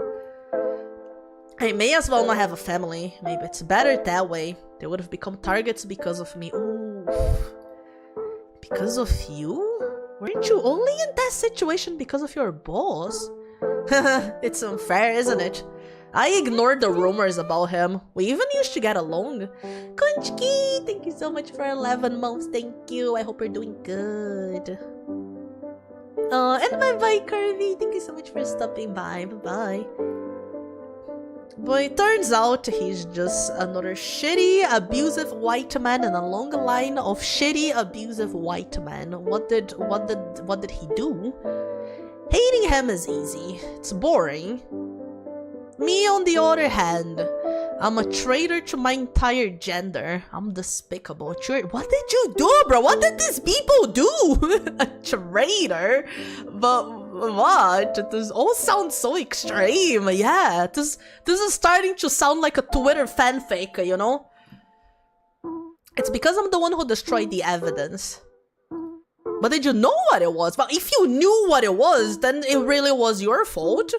I may as well not have a family. Maybe it's better that way. They would have become targets because of me. Ooh. Because of you? Weren't you only in that situation because of your boss? It's unfair, isn't it? I ignored the rumors about him. We even used to get along. Kunchki, thank you so much for 11 months. Thank you. I hope you're doing good. And bye-bye, Curvy. Thank you so much for stopping by. Bye-bye. But it turns out he's just another shitty, abusive white man in a long line of shitty, abusive white men. What did he do? Hating him is easy. It's boring. Me, on the other hand, I'm a traitor to my entire gender. I'm despicable. What did you do, bro? What did these people do? A traitor? But what? This all sounds so extreme. Yeah, this is starting to sound like a Twitter fanfic, you know? It's because I'm the one who destroyed the evidence. But did you know what it was? Well, if you knew what it was, then it really was your fault.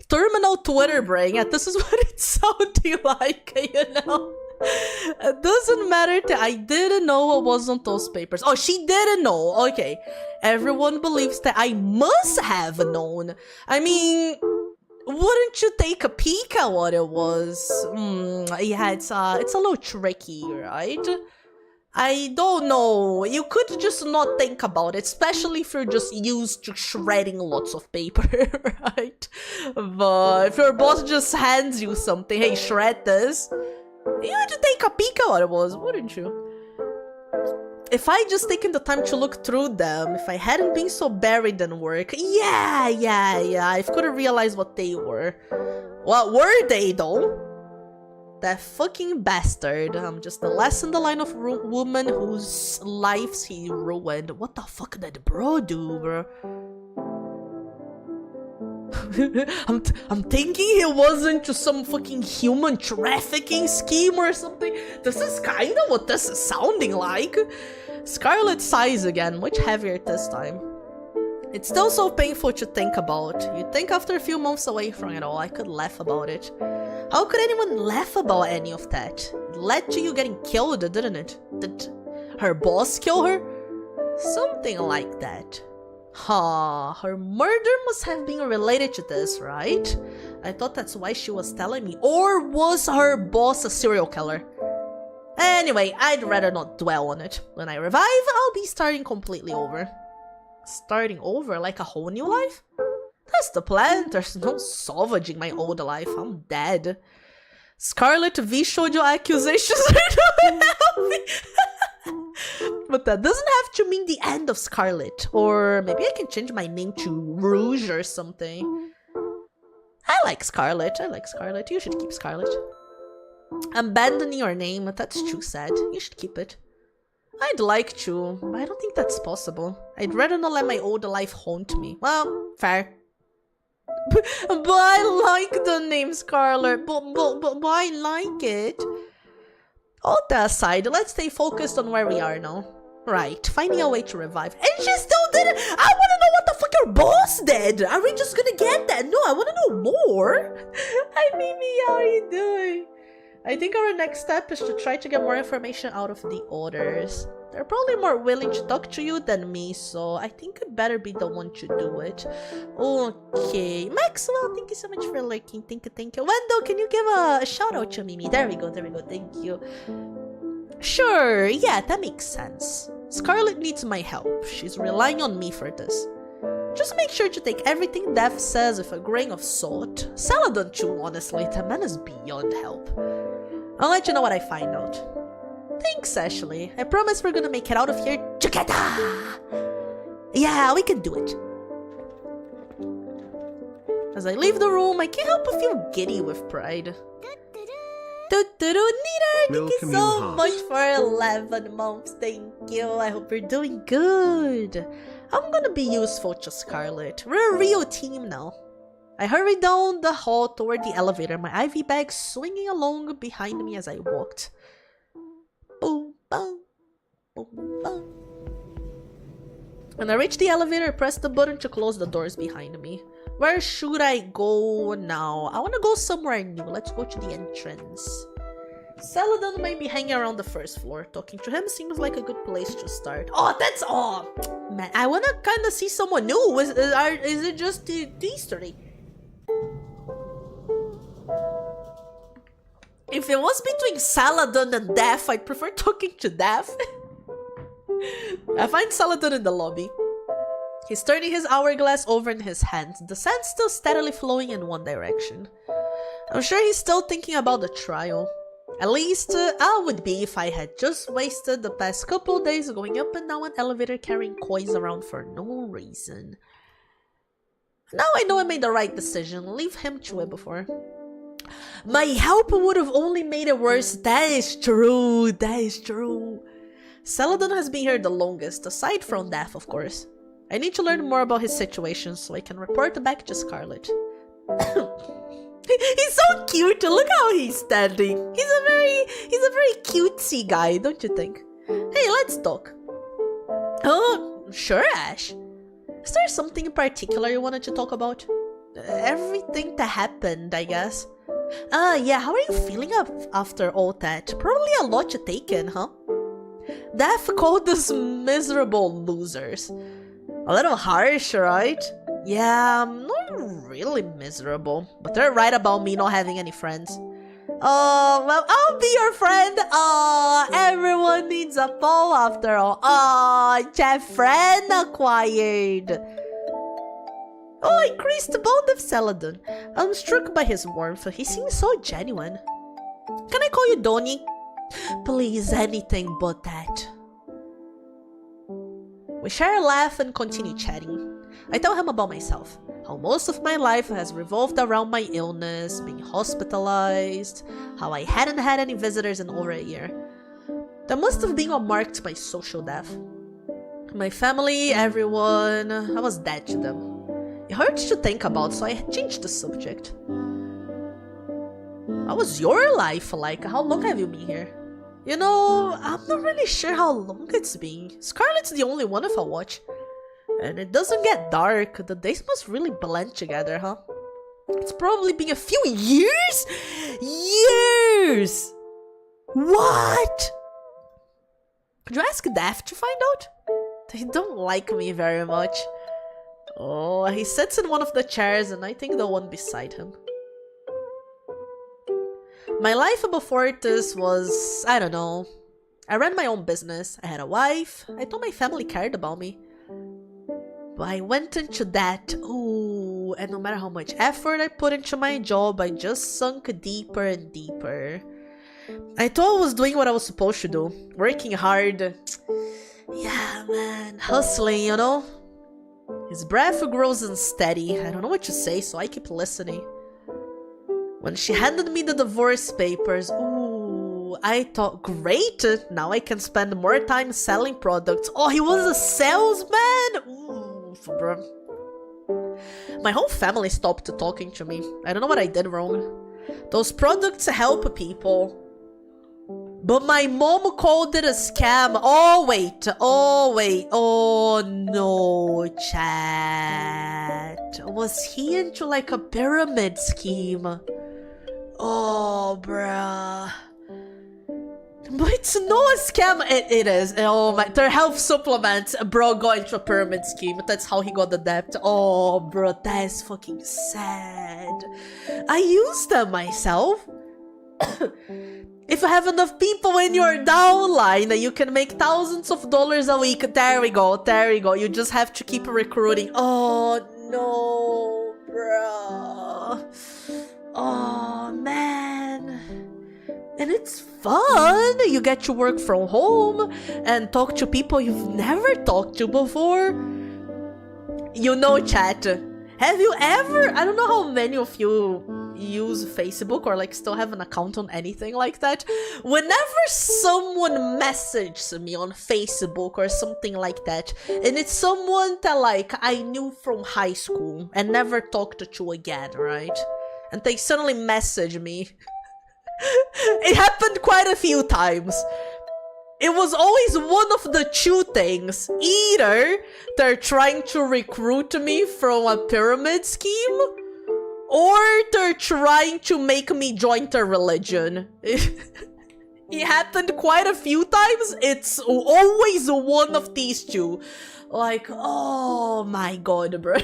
Terminal Twitter brain. Yeah, this is what it's sounding like, you know? It doesn't matter that I didn't know what was on those papers. Oh, she didn't know. Okay. Everyone believes that I must have known. I mean, wouldn't you take a peek at what it was? Yeah, it's a little tricky, right? I don't know. You could just not think about it, especially if you're just used to shredding lots of paper, right? But if your boss just hands you something, hey, shred this, you'd take a peek at what it was, wouldn't you? If I just taken the time to look through them, if I hadn't been so buried in work, yeah, I could have realized what they were. What were they, though? That fucking bastard. I'm just the last in the line of women whose lives he ruined. What the fuck did bro do, bro? I'm thinking he wasn't just some fucking human trafficking scheme or something. This is kinda what this is sounding like. Scarlet sighs again, much heavier this time. It's still so painful to think about. You'd think after a few months away from it all, I could laugh about it. How could anyone laugh about any of that? It led to you getting killed, didn't it? Did her boss kill her? Something like that. Huh, her murder must have been related to this, right? I thought that's why she was telling me. Or was her boss a serial killer? Anyway, I'd rather not dwell on it. When I revive, I'll be starting completely over. Starting over like a whole new life? That's the plan. There's no salvaging my old life. I'm dead. Scarlet V showed your accusations are not helping. But that doesn't have to mean the end of Scarlet. Or maybe I can change my name to Rouge or something. I like Scarlet. You should keep Scarlet. Abandoning your name. That's too sad. You should keep it. I'd like to, but I don't think that's possible. I'd rather not let my old life haunt me. Well, fair. But I like the name Scarlet. But I like it. All that aside, let's stay focused on where we are now. Right, finding a way to revive. And she still didn't. I want to know what the fuck your boss did. Are we just gonna get that? No, I want to know more. Hi, Mimi, how are you doing? I think our next step is to try to get more information out of the others. They're probably more willing to talk to you than me, so I think I'd better be the one to do it. Okay, Maxwell, thank you so much for lurking. Thank you. Wendell, can you give a shout out to Mimi? There we go, thank you. Sure, yeah, that makes sense. Scarlet needs my help. She's relying on me for this. Just make sure to take everything Death says with a grain of salt. Saladin too, honestly. That man is beyond help. I'll let you know what I find out. Thanks, Ashley. I promise we're gonna make it out of here together. Yeah, we can do it. As I leave the room, I can't help but feel giddy with pride. Neater, thank you so much for 11 months. Thank you. I hope you're doing good. I'm gonna be useful to Scarlet. We're a real team now. I hurried down the hall toward the elevator, my IV bag swinging along behind me as I walked. Boom, boom, boom, boom. When I reached the elevator, I pressed the button to close the doors behind me. Where should I go now? I want to go somewhere new. Let's go to the entrance. Saladin might be hanging around the first floor. Talking to him seems like a good place to start. Oh, that's all. Man, I wanna kind of see someone new. Is it just the Easter egg? If it was between Saladin and Death, I'd prefer talking to Death. I find Saladin in the lobby. He's turning his hourglass over in his hand, the sand still steadily flowing in one direction. I'm sure he's still thinking about the trial. At least, I would be if I had just wasted the past couple days going up and down an elevator carrying coins around for no reason. Now I know I made the right decision, leave him to it before. My help would have only made it worse, that is true, that is true. Saladin has been here the longest, aside from Death, of course. I need to learn more about his situation so I can report back to Scarlet. He's so cute, look how he's standing. He's a very cutesy guy, don't you think? Hey, let's talk. Oh, sure, Ash. Is there something in particular you wanted to talk about? Everything that happened, I guess. Yeah, how are you feeling after all that? Probably a lot to take in, huh? Death called us miserable losers. A little harsh, right? Yeah, I'm not really miserable, but they're right about me not having any friends. Oh, well, I'll be your friend. Oh, everyone needs a foe after all. Oh, Jeff friend acquired. Oh, increased the bond of Saladin. I'm struck by his warmth. He seems so genuine. Can I call you Donnie? Please, anything but that. We share a laugh and continue chatting. I tell him about myself, how most of my life has revolved around my illness, being hospitalized, how I hadn't had any visitors in over a year. That must have been what marked my social death. My family, everyone, I was dead to them. It hurts to think about, so I changed the subject. How was your life like? How long have you been here? You know, I'm not really sure how long it's been. Scarlet's the only one if I watch. And it doesn't get dark. The days must really blend together, huh? It's probably been a few years? Years! What? Could you ask Death to find out? They don't like me very much. Oh, he sits in one of the chairs and I think the one beside him. My life before this was, I don't know. I ran my own business. I had a wife. I thought my family cared about me. But I went into that, ooh, and no matter how much effort I put into my job, I just sunk deeper and deeper. I thought I was doing what I was supposed to do, working hard. Yeah, man, hustling, you know? His breath grows unsteady. I don't know what to say, so I keep listening. When she handed me the divorce papers, ooh, I thought, great, now I can spend more time selling products. Oh, he was a salesman? Ooh. Bro. My whole family stopped talking to me. I don't know what I did wrong. Those products help people. But my mom called it a scam. Oh wait, oh no, chat. Was he into like a pyramid scheme? Oh, bruh. But it's not a scam. It is. Oh my, their health supplements. Bro got into a pyramid scheme. That's how he got the debt. Oh, bro, that is fucking sad. I use them myself. If you have enough people in your downline, you can make thousands of dollars a week. There we go. There we go. You just have to keep recruiting. Oh no, bro. Oh man. And it's fun! You get to work from home and talk to people you've never talked to before. You know, chat. Have you ever... I don't know how many of you use Facebook or like still have an account on anything like that. Whenever someone messages me on Facebook or something like that, and it's someone that like I knew from high school and never talked to again, right? And they suddenly message me. It happened quite a few times. It was always one of the two things. Either they're trying to recruit me from a pyramid scheme, or they're trying to make me join their religion. It happened quite a few times. It's always one of these two. Like, oh my god, bro.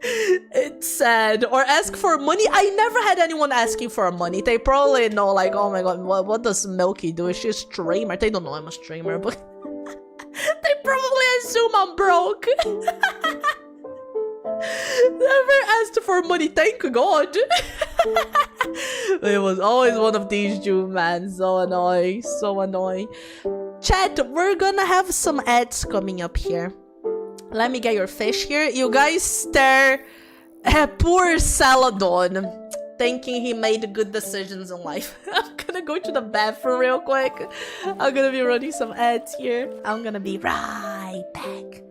It's sad. Or ask for money. I never had anyone asking for money. They probably know, like, oh my god, what does Milky do? Is she a streamer? They don't know I'm a streamer, but they probably assume I'm broke. Never asked for money, thank god. It was always one of these two, man. So annoying, so annoying. Chat, we're gonna have some ads coming up here. Let me get your fish here. You guys stare at poor Saladon, thinking he made good decisions in life. I'm gonna go to the bathroom real quick. I'm gonna be running some ads here. I'm gonna be right back.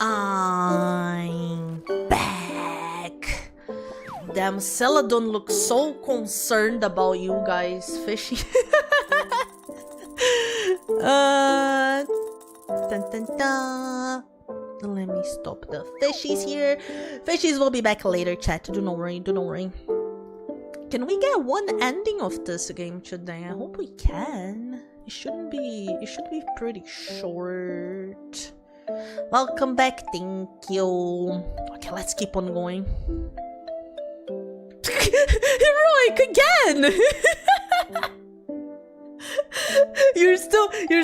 I'm back. Damn, Celadon looks so concerned about you guys fishing. Dun, dun, dun. Let me stop the fishies here. Fishies will be back later, chat. Do not worry, do not worry. Can we get one ending of this game today? I hope we can. It should be pretty short. Welcome back, thank you. Okay, let's keep on going. Heroic again! You're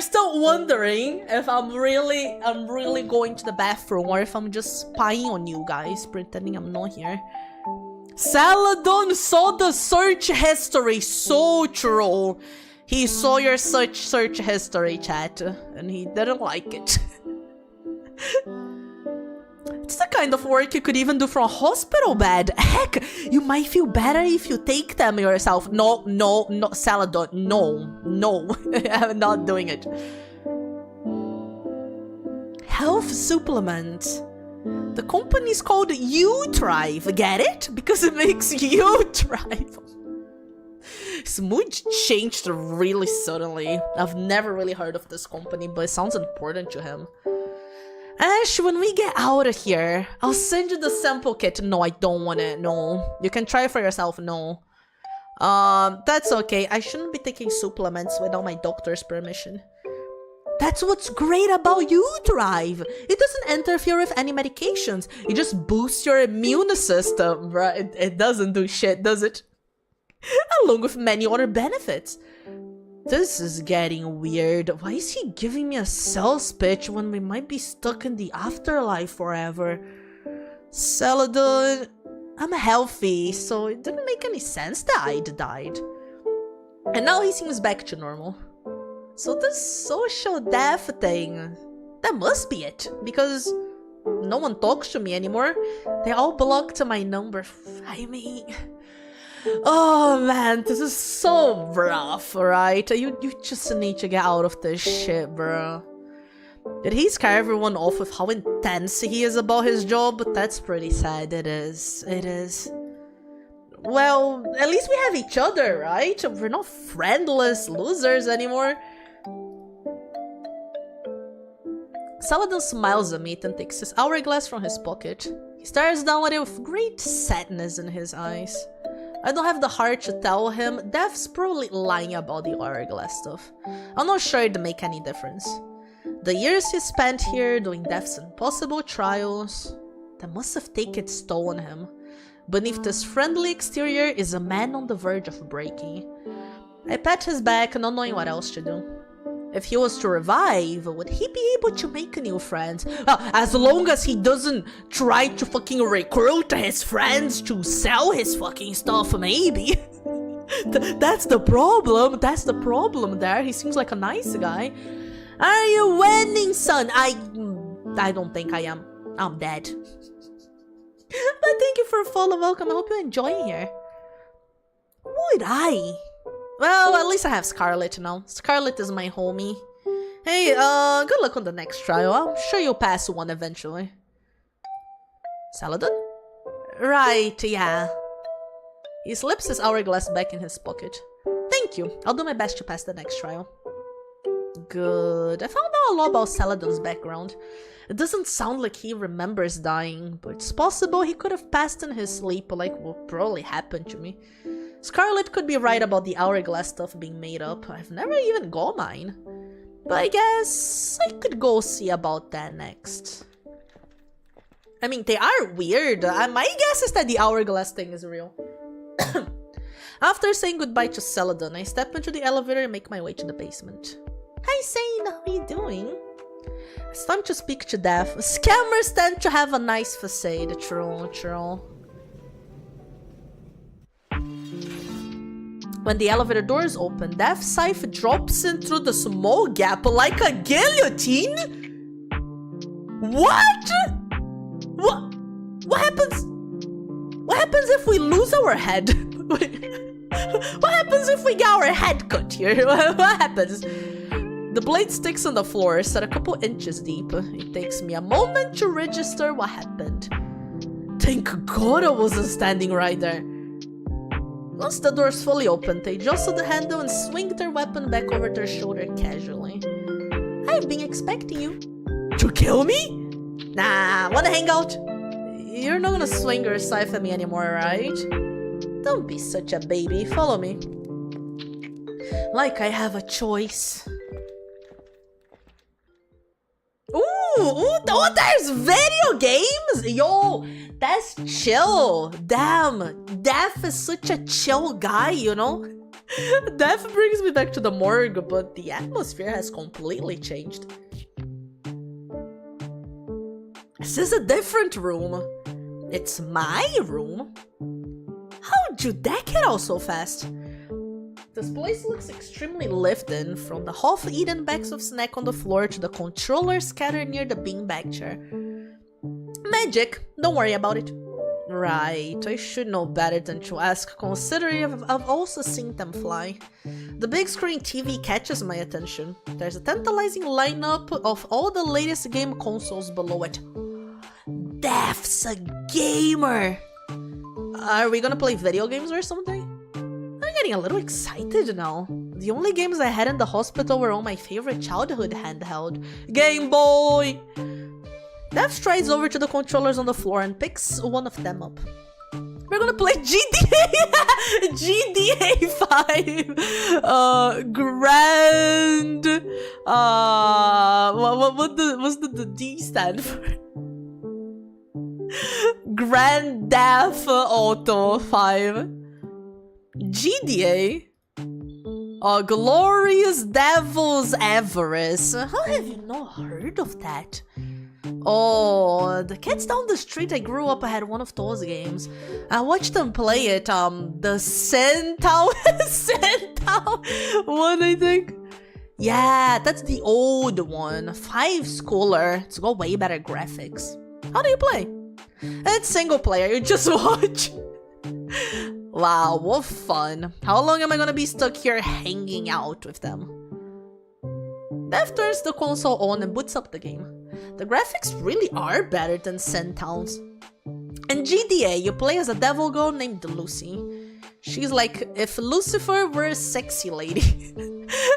still wondering if I'm really going to the bathroom or if I'm just spying on you guys, pretending I'm not here. Saladon saw the search history, so true. He saw your search history, chat, and he didn't like it. It's the kind of work you could even do from a hospital bed. Heck, you might feel better if you take them yourself. No, Saladon, no. I'm not doing it. Health supplement. The company's called You Thrive, get it? Because it makes you thrive. His mood changed really suddenly. I've never really heard of this company, but it sounds important to him. Ash, when we get out of here, I'll send you the sample kit. No, I don't want it. No. You can try it for yourself. No. That's okay. I shouldn't be taking supplements without my doctor's permission. That's what's great about You Thrive. It doesn't interfere with any medications. It just boosts your immune system, right? It doesn't do shit, does it? Along with many other benefits. This is getting weird. Why is he giving me a sales pitch when we might be stuck in the afterlife forever? Saladon, I'm healthy, so it didn't make any sense that I'd died. And now he seems back to normal. So this social death thing, that must be it, because no one talks to me anymore. They all blocked my number. I mean... Oh man, this is so rough, right? You just need to get out of this shit, bro. Did he scare everyone off with how intense he is about his job? But that's pretty sad, it is. Well, at least we have each other, right? We're not friendless losers anymore. Saladin smiles at me and takes his hourglass from his pocket. He stares down at it with great sadness in his eyes. I don't have the heart to tell him. Death's probably lying about the hourglass stuff. I'm not sure it'd make any difference. The years he spent here doing Death's impossible trials, that must have taken its toll on him. Beneath this friendly exterior is a man on the verge of breaking. I pat his back, not knowing what else to do. If he was to revive, would he be able to make new friends? As long as he doesn't try to fucking recruit his friends to sell his fucking stuff, maybe. That's the problem there. He seems like a nice guy. Are you winning, son? I don't think I am. I'm dead. But thank you for a follow. Welcome. I hope you enjoy here. Would I? Well, at least I have Scarlet now. Scarlet is my homie. Hey, good luck on the next trial. I'm sure you'll pass one eventually. Saladin? Right, yeah. He slips his hourglass back in his pocket. Thank you. I'll do my best to pass the next trial. Good. I found out a lot about Saladin's background. It doesn't sound like he remembers dying, but it's possible he could have passed in his sleep like what probably happened to me. Scarlet could be right about the hourglass stuff being made up. I've never even got mine. But I guess I could go see about that next. I mean, they are weird. My guess is that the hourglass thing is real. After saying goodbye to Saladin, I step into the elevator and make my way to the basement. Hi, Sane. How are you doing? It's time to speak to Death. Scammers tend to have a nice facade. True. When the elevator doors open, Death's scythe drops in through the small gap like a guillotine? What? What happens? What happens if we lose our head? What happens if we get our head cut here? What happens? The blade sticks on the floor, set a couple inches deep. It takes me a moment to register what happened. Thank God I wasn't standing right there. Once the doors fully opened, they jostle the handle and swing their weapon back over their shoulder casually. I've been expecting you. To kill me? Nah, wanna hang out? You're not gonna swing your scythe at me anymore, right? Don't be such a baby. Follow me. Like I have a choice. Ooh, there's video games? Yo, that's chill. Damn, Death is such a chill guy, you know? Death brings me back to the morgue, but the atmosphere has completely changed. This is a different room. It's my room? How'd you deck it out so fast? This place looks extremely lived in, from the half-eaten bags of snack on the floor to the controller scattered near the beanbag chair. Magic, don't worry about it. Right, I should know better than to ask, considering I've also seen them fly. The big screen TV catches my attention. There's a tantalizing lineup of all the latest game consoles below it. Death's a gamer! Are we gonna play video games or something? I'm getting a little excited now. The only games I had in the hospital were on my favorite childhood handheld, Game Boy! Death strides over to the controllers on the floor and picks one of them up. We're gonna play GTA! GTA 5! Grand... what's the D stand for? Grand Theft Auto 5. GTA? Glorious Devil's Avarice. How have you not heard of that? Oh, the kids down the street I grew up had one of those games. I watched them play it, the Sentown one, I think. Yeah, that's the old one. 5 schooler. It's got way better graphics. How do you play? It's single player, you just watch. Wow, what fun. How long am I gonna be stuck here hanging out with them? Death turns the console on and boots up the game. The graphics really are better than Sentown's. In GTA, you play as a devil girl named Lucy. She's like if Lucifer were a sexy lady.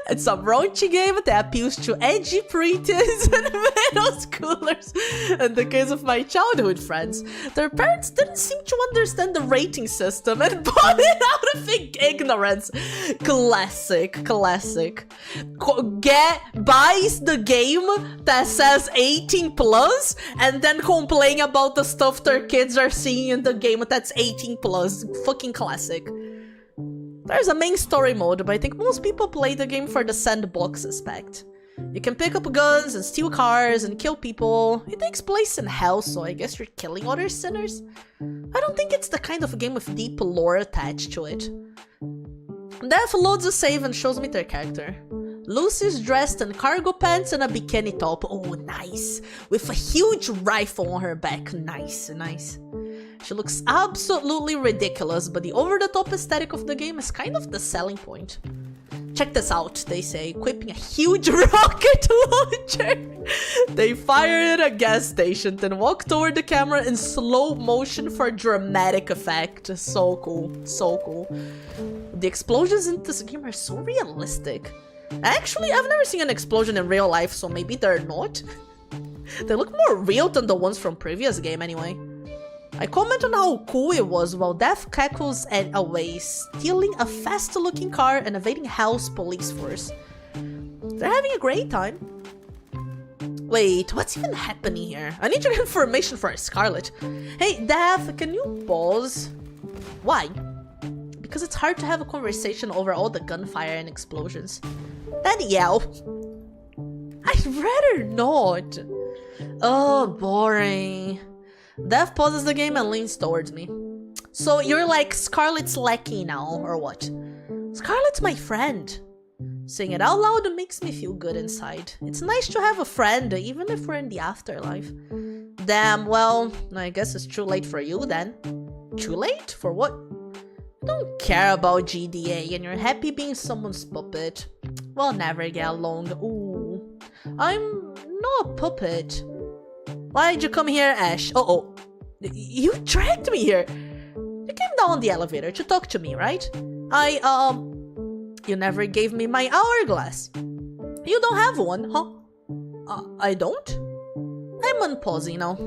It's a raunchy game that appeals to edgy preteens and middle schoolers. In the case of my childhood friends, their parents didn't seem to understand the rating system and bought it out of ignorance. Classic. Buys the game that says 18 plus and then complain about the stuff their kids are seeing in the game that's 18 plus. Fucking classic. There's a main story mode, but I think most people play the game for the sandbox aspect. You can pick up guns and steal cars and kill people. It takes place in hell, so I guess you're killing other sinners? I don't think it's the kind of game with deep lore attached to it. Death loads a save and shows me their character. Lucy's dressed in cargo pants and a bikini top. Oh, nice. With a huge rifle on her back. Nice. She looks absolutely ridiculous, but the over-the-top aesthetic of the game is kind of the selling point. Check this out, they say, equipping a huge rocket launcher. They fire it at a gas station, then walk toward the camera in slow motion for dramatic effect. So cool. The explosions in this game are so realistic. Actually, I've never seen an explosion in real life, so maybe they're not. They look more real than the ones from previous game anyway. I comment on how cool it was while Death cackles away, stealing a fast-looking car and evading Hell's police force. They're having a great time. Wait, what's even happening here? I need your information for Scarlet. Hey, Death, can you pause? Why? Because it's hard to have a conversation over all the gunfire and explosions. Then yell. I'd rather not. Oh, boring. Death pauses the game and leans towards me. So you're like Scarlet's lackey now, or what? Scarlet's my friend. Saying it out loud makes me feel good inside. It's nice to have a friend, even if we're in the afterlife. Damn, well, I guess it's too late for you then. Too late? For what? I don't care about GDA and you're happy being someone's puppet. We'll never get along. Ooh. I'm not a puppet. Why'd you come here, Ash? Uh-oh. You dragged me here. You came down the elevator to talk to me, right? You never gave me my hourglass. You don't have one, huh? I don't? I'm unpausing now.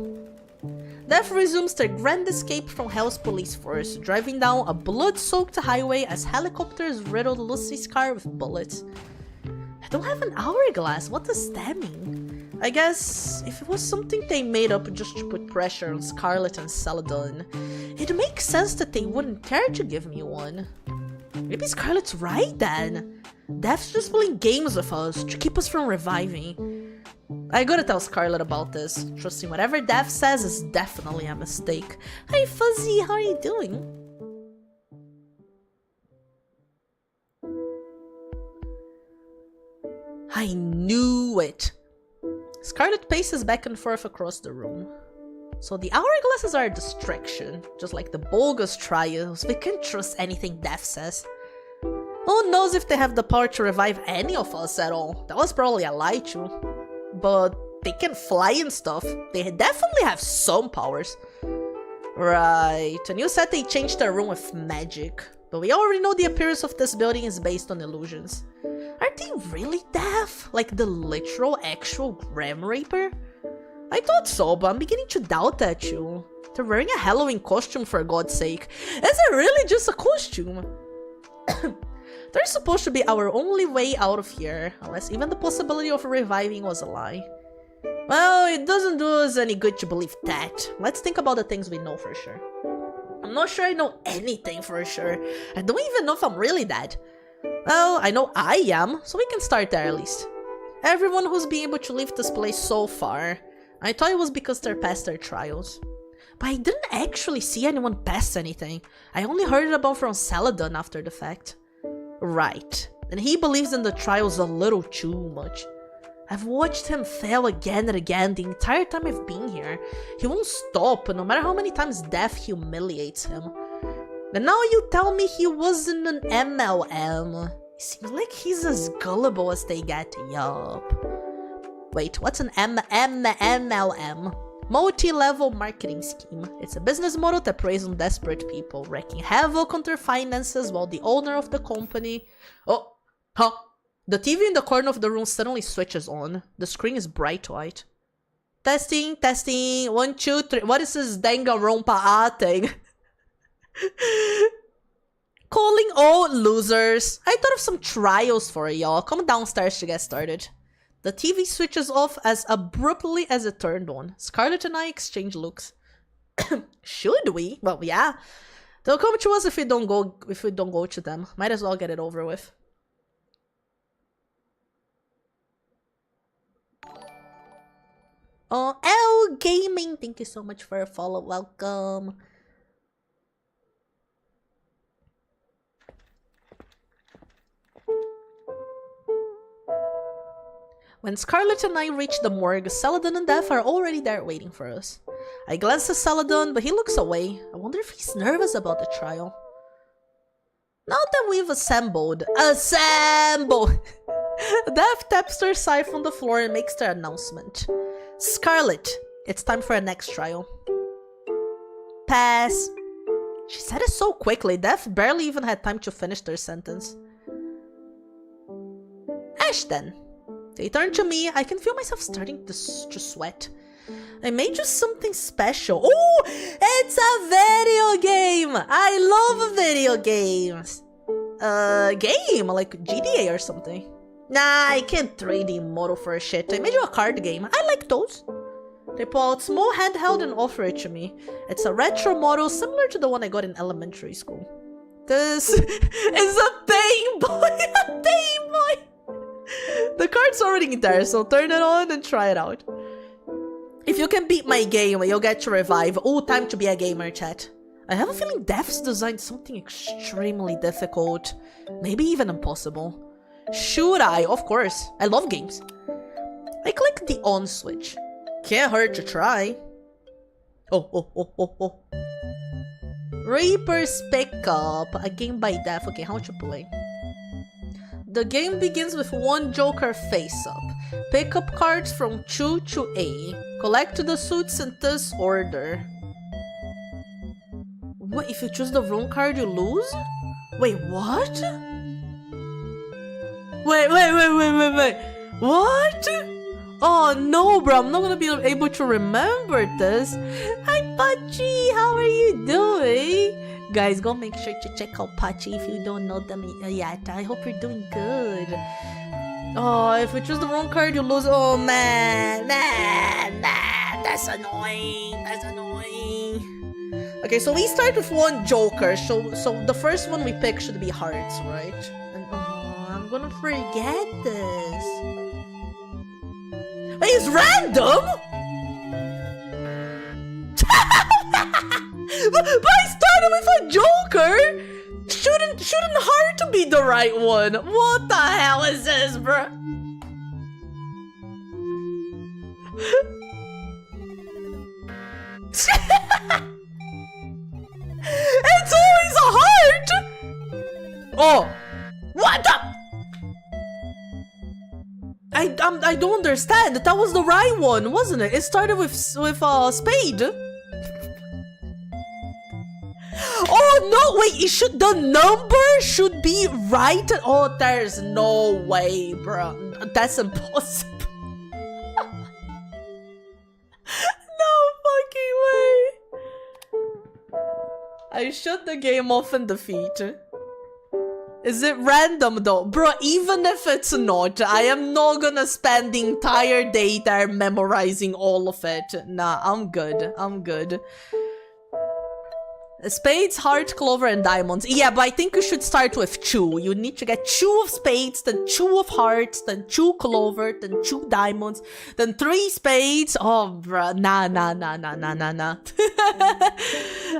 Death resumes their grand escape from Hell's police force, driving down a blood-soaked highway as helicopters riddle Lucy's car with bullets. I don't have an hourglass, what does that mean? I guess if it was something they made up just to put pressure on Scarlet and Celadon, it makes sense that they wouldn't care to give me one. Maybe Scarlet's right then. Death's just playing games with us to keep us from reviving. I gotta tell Scarlet about this. Trusting whatever Death says is definitely a mistake. Hey Fuzzy, how are you doing? I knew it. Scarlet paces back and forth across the room. So the hourglasses are a distraction, just like the bogus trials. We can't trust anything Death says. Who knows if they have the power to revive any of us at all? That was probably a lie too. But they can fly and stuff. They definitely have some powers. Right, and you said they changed their room with magic. But we already know the appearance of this building is based on illusions. Are they really deaf? Like the literal, actual Grim Reaper? I thought so, but I'm beginning to doubt that too. They're wearing a Halloween costume for God's sake. Is it really just a costume? They're supposed to be our only way out of here, unless even the possibility of reviving was a lie. Well, it doesn't do us any good to believe that. Let's think about the things we know for sure. I'm not sure I know anything for sure. I don't even know if I'm really dead. Well, I know I am, so we can start there at least. Everyone who's been able to leave this place so far, I thought it was because they're past their trials. But I didn't actually see anyone pass anything. I only heard it about from Celadon after the fact. Right, and he believes in the trials a little too much. I've watched him fail again and again the entire time I've been here. He won't stop, no matter how many times death humiliates him. And now you tell me he wasn't an MLM. It seems like he's as gullible as they get, yup. Wait, what's an MLM? Multi-level marketing scheme. It's a business model that preys on desperate people, wreaking havoc on their finances while the owner of the company... Oh, huh? The TV in the corner of the room suddenly switches on. The screen is bright white. Testing, testing, 1, 2, 3. What is this Danganronpa thing? Calling all losers. I thought of some trials for y'all. Come downstairs to get started. The TV switches off as abruptly as it turned on. Scarlet and I exchange looks. Should we? Well, yeah. They'll come to us if we don't go to them. Might as well get it over with. Oh, L Gaming, thank you so much for a follow. Welcome. When Scarlet and I reach the morgue, Celadon and Death are already there waiting for us. I glance at Celadon, but he looks away. I wonder if he's nervous about the trial. Now that we've assembled! Death taps their scythe on the floor and makes their announcement. Scarlet, it's time for our next trial. Pass. She said it so quickly, Death barely even had time to finish their sentence. Ashton. They turn to me. I can feel myself starting to sweat. I made you something special. Oh, it's a video game. I love video games. Game like GTA or something. Nah, I can't 3D model for a shit. I made you a card game. I like those. They pull out small handheld and offer it to me. It's a retro model similar to the one I got in elementary school. This is a Game Boy. A Game Boy. The card's already there, so turn it on and try it out. If you can beat my game, you'll get to revive. Oh, time to be a gamer, chat. I have a feeling Death's designed something extremely difficult. Maybe even impossible. Should I? Of course. I love games. I click the on switch. Can't hurt to try. Oh. Reaper's Pickup. A game by Death. Okay, how would you play? The game begins with one Joker face-up. Pick up cards from 2 to A. Collect the suits in this order. What, if you choose the wrong card, you lose? Wait, what? Wait. What? Oh no, bro, I'm not gonna be able to remember this. Hi, Pachi, how are you doing? Guys, go make sure to check out Pachi if you don't know them yet. I hope you're doing good. Oh, if we choose the wrong card, you lose. Oh man, that's annoying. That's annoying. Okay, so we start with one Joker. So the first one we pick should be hearts, right? And, oh, I'm gonna forget this. Wait, it's random. but I started with a Joker. Shouldn't heart be the right one? What the hell is this, bro? It's always a heart. Oh, what the? I don't understand. That was the right one, wasn't it? It started with spade. Oh no! Wait, the number should be right. Oh, there's no way, bro. That's impossible. No fucking way. I shut the game off in defeat. Is it random though? Bro, even if it's not, I am not gonna spend the entire day there memorizing all of it. Nah, I'm good. I'm good. Spades, heart, clover, and diamonds. Yeah, but I think you should start with 2. You need to get 2 of spades, then 2 of hearts, then 2 clover, then 2 diamonds, then 3 spades. Oh, bruh. Nah.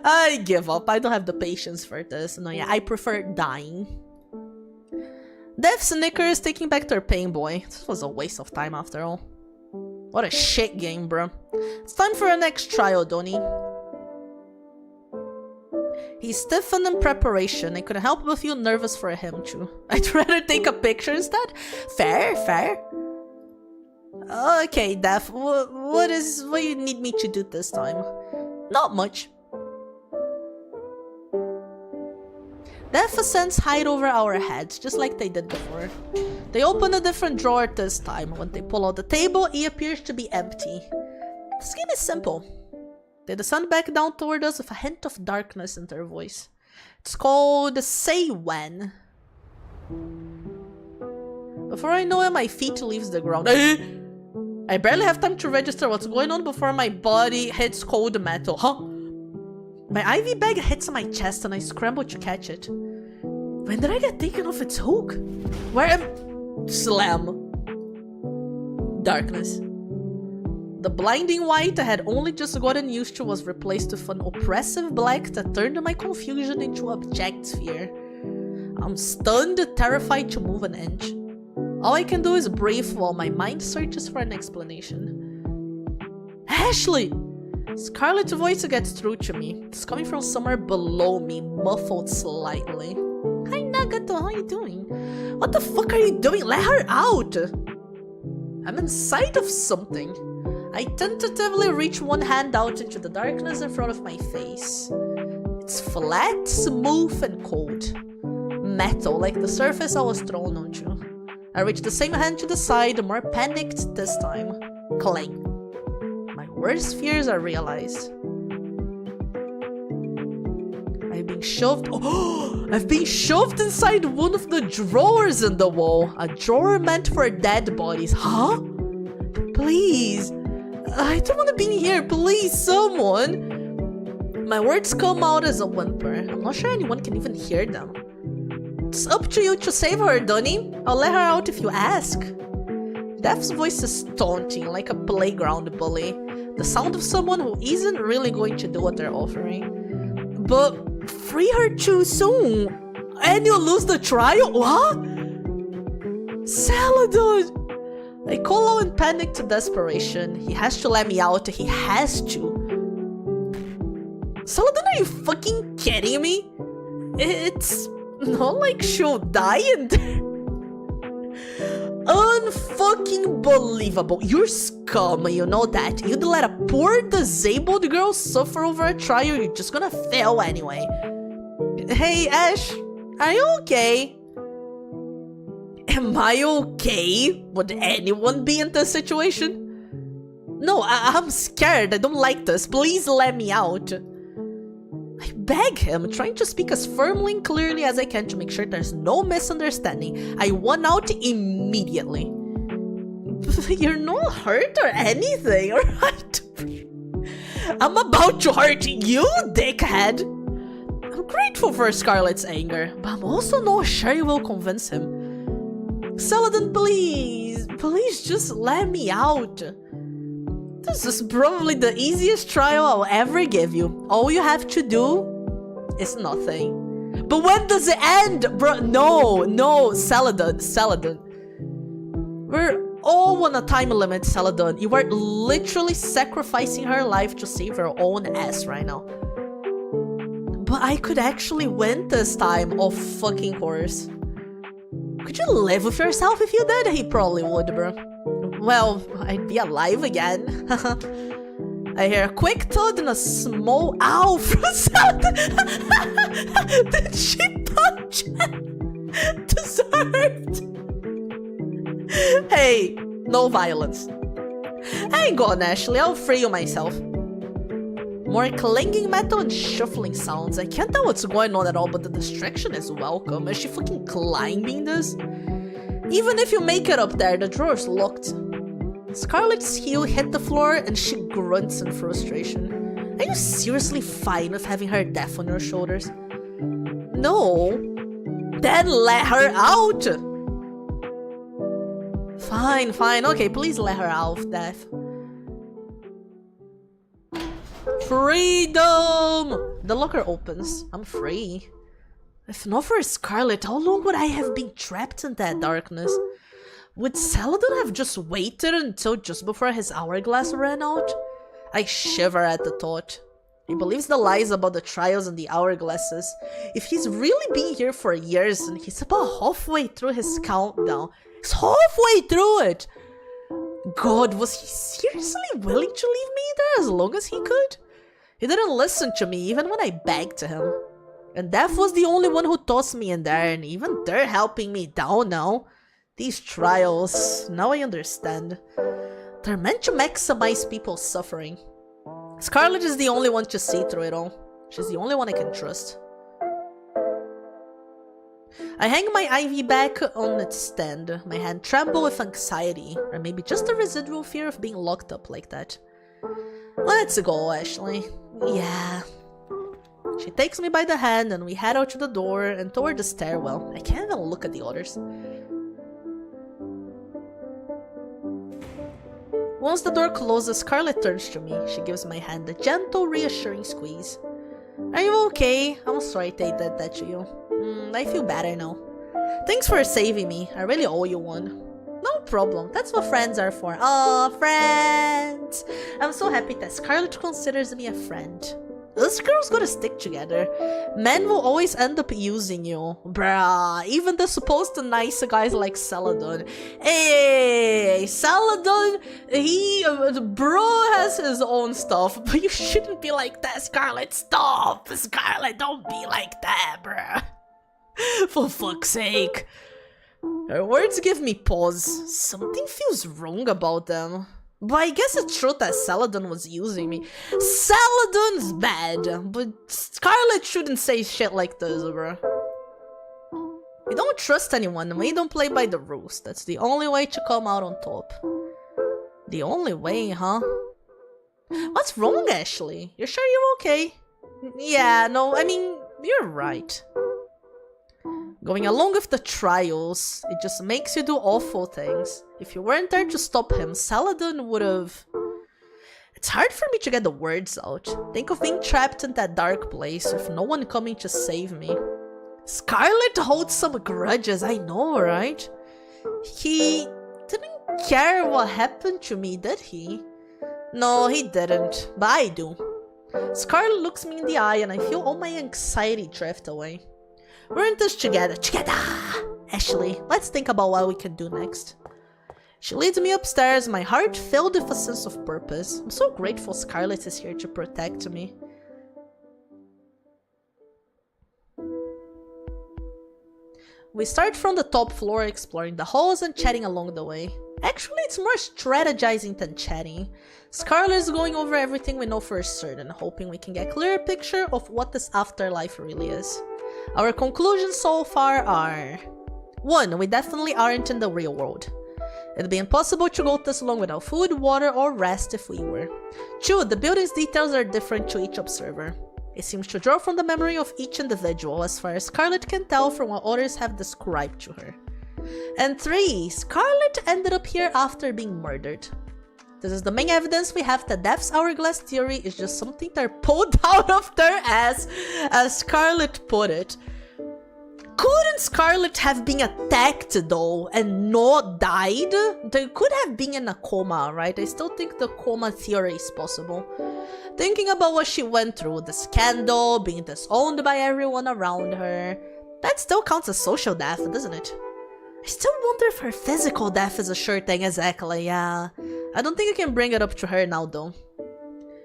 I give up. I don't have the patience for this. No, yeah, I prefer dying. Death Snickers taking back their Pain Boy. This was a waste of time after all. What a shit game, bro. It's time for our next trial, Donnie. He's stiffened in preparation. I couldn't help but feel nervous for him too. I'd rather take a picture instead. Fair. Okay, Daph. What you need me to do this time? Not much. Death Ascents hide over our heads, just like they did before. They open a different drawer this time. When they pull out the table, it appears to be empty. This game is simple. They descend back down toward us with a hint of darkness in their voice. It's called Say When. Before I know it, my feet leaves the ground. I barely have time to register what's going on before my body hits cold metal. Huh? My IV bag hits my chest and I scramble to catch it. When did I get taken off its hook? Where am... Slam. Darkness. The blinding white I had only just gotten used to was replaced with an oppressive black that turned my confusion into abject fear. I'm stunned, terrified to move an inch. All I can do is breathe while my mind searches for an explanation. Ashley! Scarlet's voice gets through to me. It's coming from somewhere below me, muffled slightly. Hi Nagato, how you doing? What the fuck are you doing? Let her out! I'm inside of something. I tentatively reach one hand out into the darkness in front of my face. It's flat, smooth, and cold. Metal, like the surface I was thrown onto. I reach the same hand to the side, more panicked this time. Clang. My worst fears are realized. I've been shoved... Oh! I've been shoved inside one of the drawers in the wall. A drawer meant for dead bodies. Huh? Please. I don't want to be here. Please, someone. My words come out as a whimper. I'm not sure anyone can even hear them. It's up to you to save her, Donnie. I'll let her out if you ask. Death's voice is taunting, like a playground bully. The sound of someone who isn't really going to do what they're offering. But free her too soon, and you'll lose the trial? What? Saladin! I call out in panic to desperation. He has to let me out. He has to. Saladin, are you fucking kidding me? It's not like she'll die in there. Unfucking believable. You're scum, you know that. You'd let a poor disabled girl suffer over a trial you're just gonna fail anyway. Hey, Ash. Are you okay? Am I okay? Would anyone be in this situation? No, I'm scared. I don't like this. Please let me out. I beg him, trying to speak as firmly and clearly as I can to make sure there's no misunderstanding. I want out immediately. You're not hurt or anything, alright? I'm about to hurt you, dickhead. I'm grateful for Scarlet's anger, but I'm also not sure you will convince him. Saladin, please, just let me out. This is probably the easiest trial I'll ever give you. All you have to do is nothing. But when does it end, bro? No, Saladin. We're all on a time limit, Saladin. You are literally sacrificing her life to save her own ass right now. But I could actually win this time, of fucking course. Could you live with yourself if you did? He probably would, bro. Well, I'd be alive again. I hear a quick thud and a small ow from Saladin. Did she punch him? Deserved. Hey, no violence. Hang on, Ashley, I'll free you myself. More clanging metal and shuffling sounds. I can't tell what's going on at all, but the distraction is welcome. Is she fucking climbing this? Even if you make it up there, the drawer's locked. Scarlet's heel hit the floor and she grunts in frustration. Are you seriously fine with having her death on your shoulders? No. Then let her out! Fine, okay, please let her out of death. Freedom! The locker opens. I'm free. If not for Scarlet, how long would I have been trapped in that darkness? Would Saladin have just waited until just before his hourglass ran out? I shiver at the thought. He believes the lies about the trials and the hourglasses. If he's really been here for years and he's about halfway through his countdown, he's halfway through it! God, was he seriously willing to leave me there as long as he could? He didn't listen to me even when I begged to him. And Death was the only one who tossed me in there, and even they're helping me down now. These trials, now I understand. They're meant to maximize people's suffering. Scarlet is the only one to see through it all. She's the only one I can trust. I hang my IV back on its stand. My hand trembles with anxiety, or maybe just a residual fear of being locked up like that. Let's go, Ashley. Yeah. She takes me by the hand and we head out to the door and toward the stairwell. I can't even look at the others. Once the door closes, Scarlet turns to me. She gives my hand a gentle, reassuring squeeze. Are you okay? I'm sorry they did that to you. I feel better now. Thanks for saving me. I really owe you one. No problem. That's what friends are for. Oh, friends! I'm so happy that Scarlet considers me a friend. Us girls gotta stick together. Men will always end up using you. Bruh, even the supposed nice guys like Saladin. Hey, Saladin, bro has his own stuff, but you shouldn't be like that, Scarlet. Stop, Scarlet, don't be like that, bruh. For fuck's sake. Her words give me pause. Something feels wrong about them. But I guess it's true that Saladin was using me. Saladin's bad, but Scarlet shouldn't say shit like this, bro. We don't trust anyone, we don't play by the rules. That's the only way to come out on top. The only way, huh? What's wrong, Ashley? You sure you're okay? Yeah, no, I mean, you're right. Going along with the trials, it just makes you do awful things. If you weren't there to stop him, Saladin would've... It's hard for me to get the words out. Think of being trapped in that dark place with no one coming to save me. Scarlet holds some grudges, I know, right? He didn't care what happened to me, did he? No, he didn't, but I do. Scarlet looks me in the eye and I feel all my anxiety drift away. We're in this together. Ashley, let's think about what we can do next. She leads me upstairs, my heart filled with a sense of purpose. I'm so grateful Scarlet is here to protect me. We start from the top floor, exploring the halls and chatting along the way. Actually, it's more strategizing than chatting. Scarlet is going over everything we know for certain, hoping we can get a clearer picture of what this afterlife really is. Our conclusions so far are: 1. We definitely aren't in the real world. It'd be impossible to go this long without food, water, or rest if we were. 2. The building's details are different to each observer. It seems to draw from the memory of each individual, as far as Scarlet can tell from what others have described to her. And 3. Scarlet ended up here after being murdered. This is the main evidence we have that Death's hourglass theory is just something they're pulled out of their ass, as Scarlet put it. Couldn't Scarlet have been attacked though and not died? They could have been in a coma, right? I still think the coma theory is possible. Thinking about what she went through, the scandal, being disowned by everyone around her, that still counts as social death, doesn't it? I still wonder if her physical death is a sure thing exactly, yeah. I don't think I can bring it up to her now though.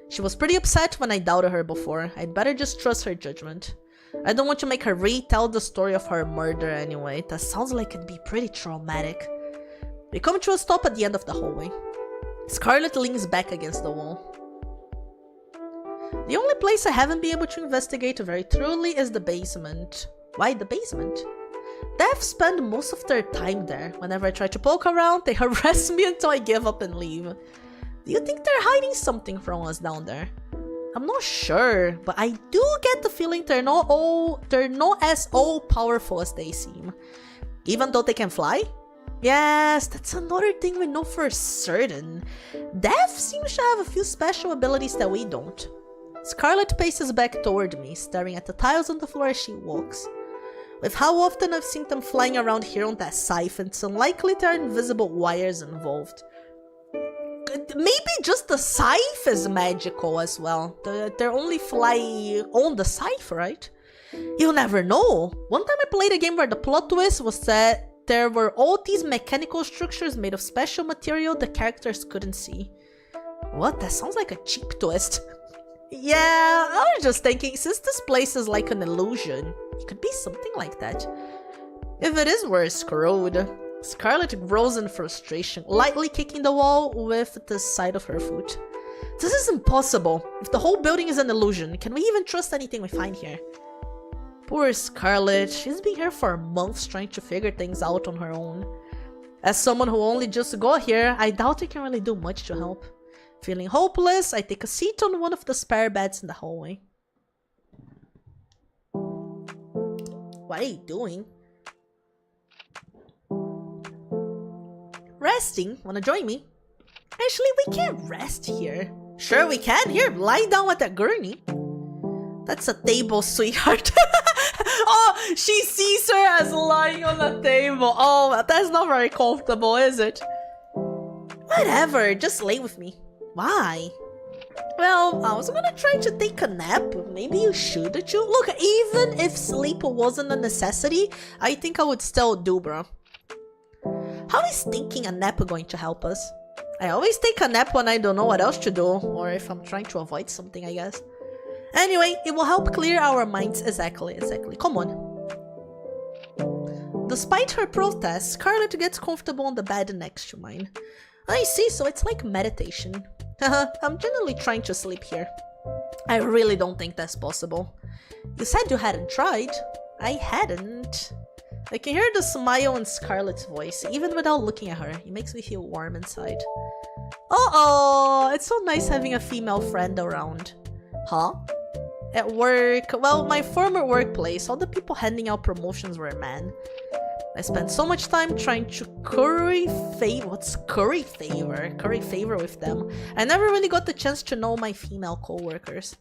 She was pretty upset when I doubted her before. I'd better just trust her judgment. I don't want to make her retell the story of her murder anyway. That sounds like it'd be pretty traumatic. We come to a stop at the end of the hallway. Scarlet leans back against the wall. The only place I haven't been able to investigate very thoroughly is the basement. Why the basement? Death spend most of their time there. Whenever I try to poke around, they harass me until I give up and leave. Do you think they're hiding something from us down there? I'm not sure, but I do get the feeling they're not as all-powerful as they seem. Even though they can fly? Yes, that's another thing we know for certain. Death seems to have a few special abilities that we don't. Scarlet paces back toward me, staring at the tiles on the floor as she walks. With how often I've seen them flying around here on that scythe, it's unlikely there are invisible wires involved. Maybe just the scythe is magical as well. They're only fly on the scythe, right? You'll never know. One time I played a game where the plot twist was that there were all these mechanical structures made of special material the characters couldn't see. What? That sounds like a cheap twist. Yeah, I was just thinking, since this place is like an illusion, it could be something like that. If it is, we're screwed. Scarlet grows in frustration, lightly kicking the wall with the side of her foot. This is impossible. If the whole building is an illusion, can we even trust anything we find here? Poor Scarlet, she's been here for months trying to figure things out on her own. As someone who only just got here, I doubt I can really do much to help. Feeling hopeless, I take a seat on one of the spare beds in the hallway. What are you doing? Resting? Wanna join me? Actually, we can't rest here. Sure we can. Here, lie down with that gurney. That's a table, sweetheart. Oh, she sees her as lying on a table. Oh, that's not very comfortable, is it? Whatever, just lay with me. Why? Well, I was gonna try to take a nap. Maybe you should. Look, even if sleep wasn't a necessity, I think I would still do, bro. How is taking a nap going to help us? I always take a nap when I don't know what else to do, or if I'm trying to avoid something, I guess. Anyway, it will help clear our minds. Exactly. Come on. Despite her protests, Scarlet gets comfortable on the bed next to mine. I see, so it's like meditation. I'm generally trying to sleep here. I really don't think that's possible. You said you hadn't tried. I hadn't. I can hear the smile in Scarlet's voice, even without looking at her. It makes me feel warm inside. Uh-oh! It's so nice having a female friend around. Huh? At work, well, my former workplace, all the people handing out promotions were men. I spent so much time trying to curry favor with them. I never really got the chance to know my female co-workers.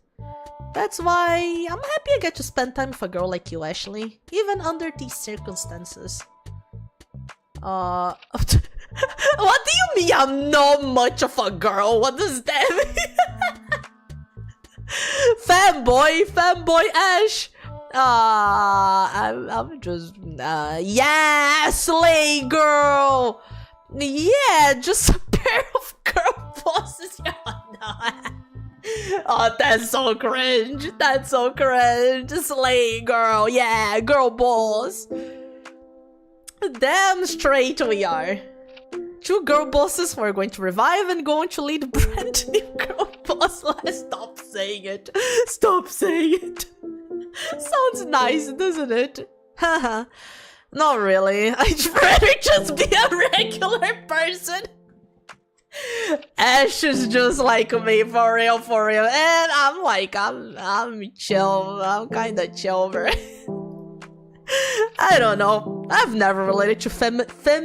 That's why I'm happy I get to spend time with a girl like you, Ashley, even under these circumstances. What do you mean I'm not much of a girl? What does that mean? Fanboy Ash. I'm just yeah, slay girl. Yeah, just a pair of girl bosses. Oh, that's so cringe. Slay girl. Yeah, girl boss. Damn straight we are. Two girl bosses who are going to revive and going to lead brand new girl boss. Stop saying it. Stop saying it. Sounds nice, doesn't it? Haha. Not really. I'd rather just be a regular person. Ash is just like me, for real, for real. And I'm like, I'm chill. I'm kinda chill, bro. I don't know. I've never related to femininity,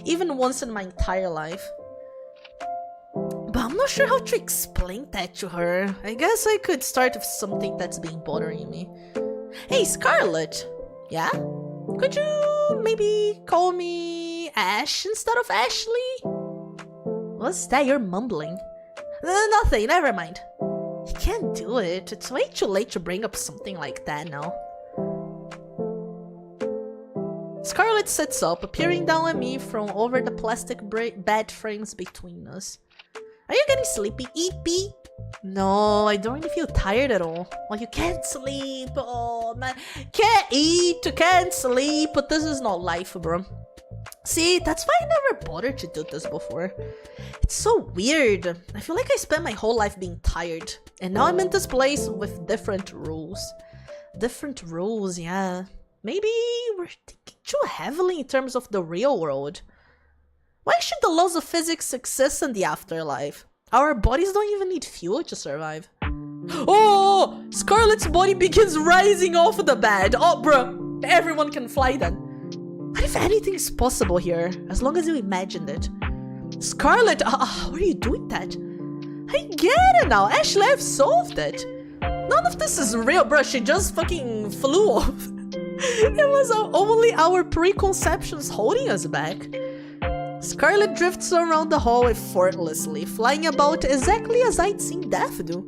even once in my entire life. But I'm not sure how to explain that to her. I guess I could start with something that's been bothering me. Hey, Scarlet. Yeah? Could you maybe call me Ash instead of Ashley? What's that you're mumbling? Nothing, never mind. You can't do it. It's way too late to bring up something like that now. Scarlet sits up, peering down at me from over the plastic bed frames between us. Are you getting sleepy, Eepy? No, I don't really feel tired at all. Well, you can't sleep. Oh, man. Can't eat, can't sleep. But this is not life, bro. See, that's why I never bothered to do this before. It's so weird. I feel like I spent my whole life being tired. And now I'm in this place with different rules. Different rules, yeah. Maybe we're thinking too heavily in terms of the real world. Why should the laws of physics exist in the afterlife? Our bodies don't even need fuel to survive. Oh! Scarlet's body begins rising off the bed. Oh, bro. Everyone can fly then. What if anything's possible here? As long as you imagined it. Scarlet, how are you doing that? I get it now. Ashley, I've solved it. None of this is real, bro. She just fucking flew off. It was only our preconceptions holding us back. Scarlet drifts around the hall effortlessly, flying about exactly as I'd seen Death do.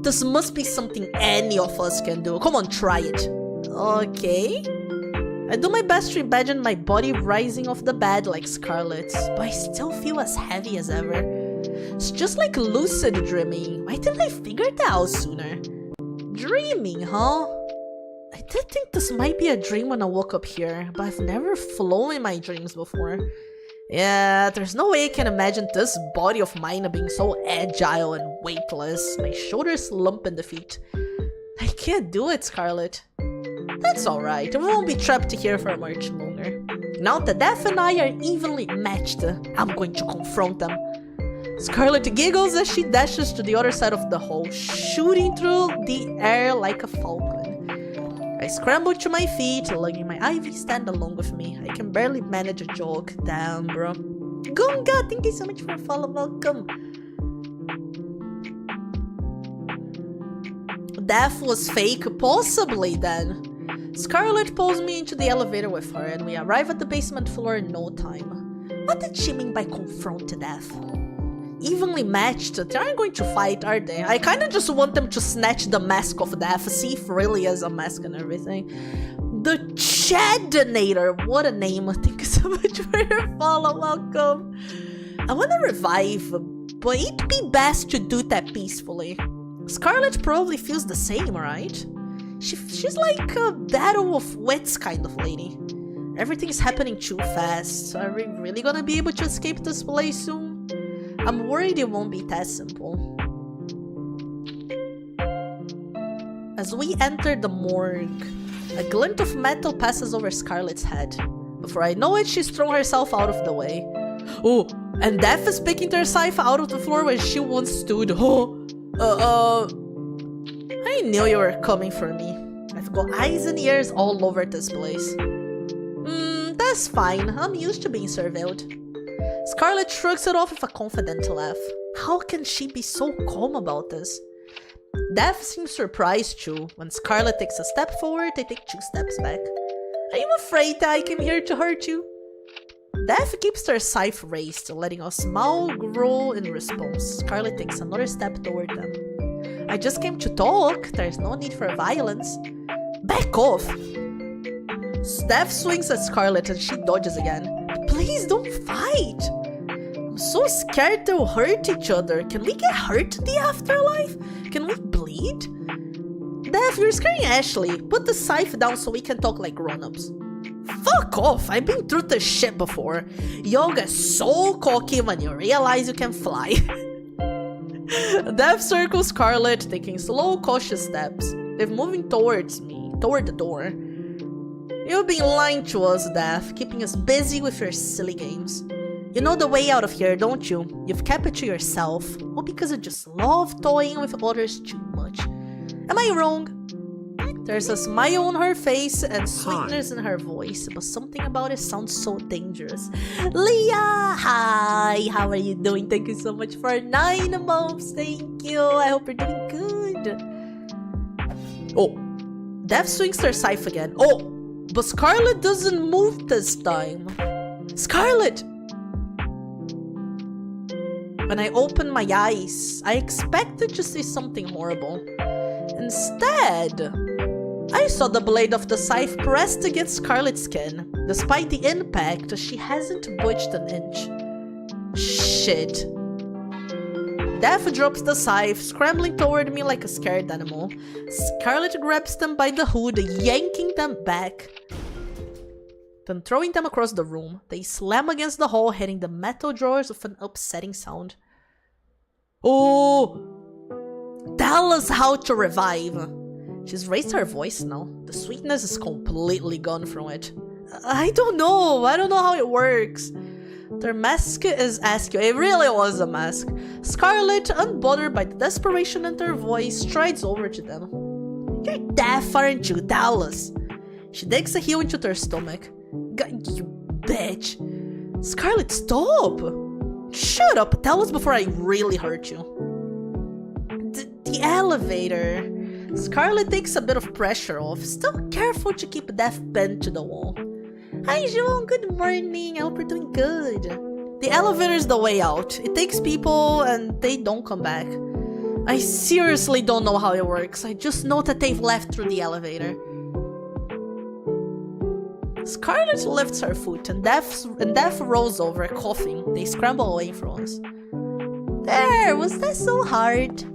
This must be something any of us can do. Come on, try it. Okay. I do my best to imagine my body rising off the bed like Scarlet's, but I still feel as heavy as ever. It's just like lucid dreaming. Why didn't I figure that out sooner? Dreaming, huh? I did think this might be a dream when I woke up here, but I've never flown in my dreams before. Yeah, there's no way I can imagine this body of mine being so agile and weightless. My shoulders lump in defeat. I can't do it, Scarlet. That's alright, we won't be trapped here for much longer. Now that Death and I are evenly matched, I'm going to confront them. Scarlet giggles as she dashes to the other side of the hall, shooting through the air like a falcon. I scramble to my feet, lugging my IV stand along with me. I can barely manage a joke. Damn, bro. Gunga, thank you so much for the follow. Welcome. Death was fake, possibly then. Scarlet pulls me into the elevator with her, and we arrive at the basement floor in no time. What did she mean by confront Death? Evenly matched, they aren't going to fight, are they? I kinda just want them to snatch the mask of Death, see if really has a mask and everything. The Chadinator, what a name. Thank you so much for your follow, welcome. I wanna revive, but it'd be best to do that peacefully. Scarlet probably feels the same, right? She's like a battle of wits kind of lady. Everything's happening too fast. Are we really gonna be able to escape this place soon? I'm worried it won't be that simple. As we enter the morgue, a glint of metal passes over Scarlet's head. Before I know it, she's thrown herself out of the way. Oh, and Death is picking her scythe out of the floor where she once stood. Oh, I knew you were coming for me. I've got eyes and ears all over this place. That's fine. I'm used to being surveilled. Scarlet shrugs it off with a confident laugh. How can she be so calm about this? Death seems surprised too. When Scarlet takes a step forward, they take 2 steps back. Are you afraid that I came here to hurt you? Death keeps her scythe raised, letting a smile grow in response. Scarlet takes another step toward them. I just came to talk. There's no need for violence. Back off! Death swings at Scarlet and she dodges again. Please don't fight! I'm so scared they'll hurt each other. Can we get hurt in the afterlife? Can we bleed? Dev, you're scaring Ashley. Put the scythe down so we can talk like grown-ups. Fuck off, I've been through this shit before. You'll get so cocky when you realize you can fly. Dev circles Scarlet, taking slow, cautious steps. They're moving towards me, toward the door. You've been lying to us, Dev, keeping us busy with your silly games. You know the way out of here, don't you? You've kept it to yourself. All because you just love toying with others too much. Am I wrong? There's a smile on her face and sweetness in her voice, but something about it sounds so dangerous. Leah! Hi! How are you doing? Thank you so much for 9 months. Thank you. I hope you're doing good. Oh. Dev swings her scythe again. Oh! But Scarlet doesn't move this time. Scarlet! When I opened my eyes, I expected to see something horrible. Instead, I saw the blade of the scythe pressed against Scarlet's skin. Despite the impact, she hasn't budged an inch. Shit. Dev drops the scythe, scrambling toward me like a scared animal. Scarlet grabs them by the hood, yanking them back. Then throwing them across the room, they slam against the wall, hitting the metal drawers with an upsetting sound. Oh! Tell us how to revive! She's raised her voice now. The sweetness is completely gone from it. I don't know how it works. Their mask is asking. It really was a mask. Scarlet, unbothered by the desperation in their voice, strides over to them. You're deaf, aren't you? Tell us. She digs a heel into their stomach. You bitch. Scarlet, stop! Shut up, tell us before I really hurt you. The elevator. Scarlet takes a bit of pressure off, still careful to keep Death bent to the wall. Hi Joan, good morning, I hope you're doing good. The elevator's the way out. It takes people and they don't come back. I seriously don't know how it works, I just know that they've left through the elevator. Scarlet lifts her foot and Death rolls over, coughing. They scramble away from us. There, was that so hard?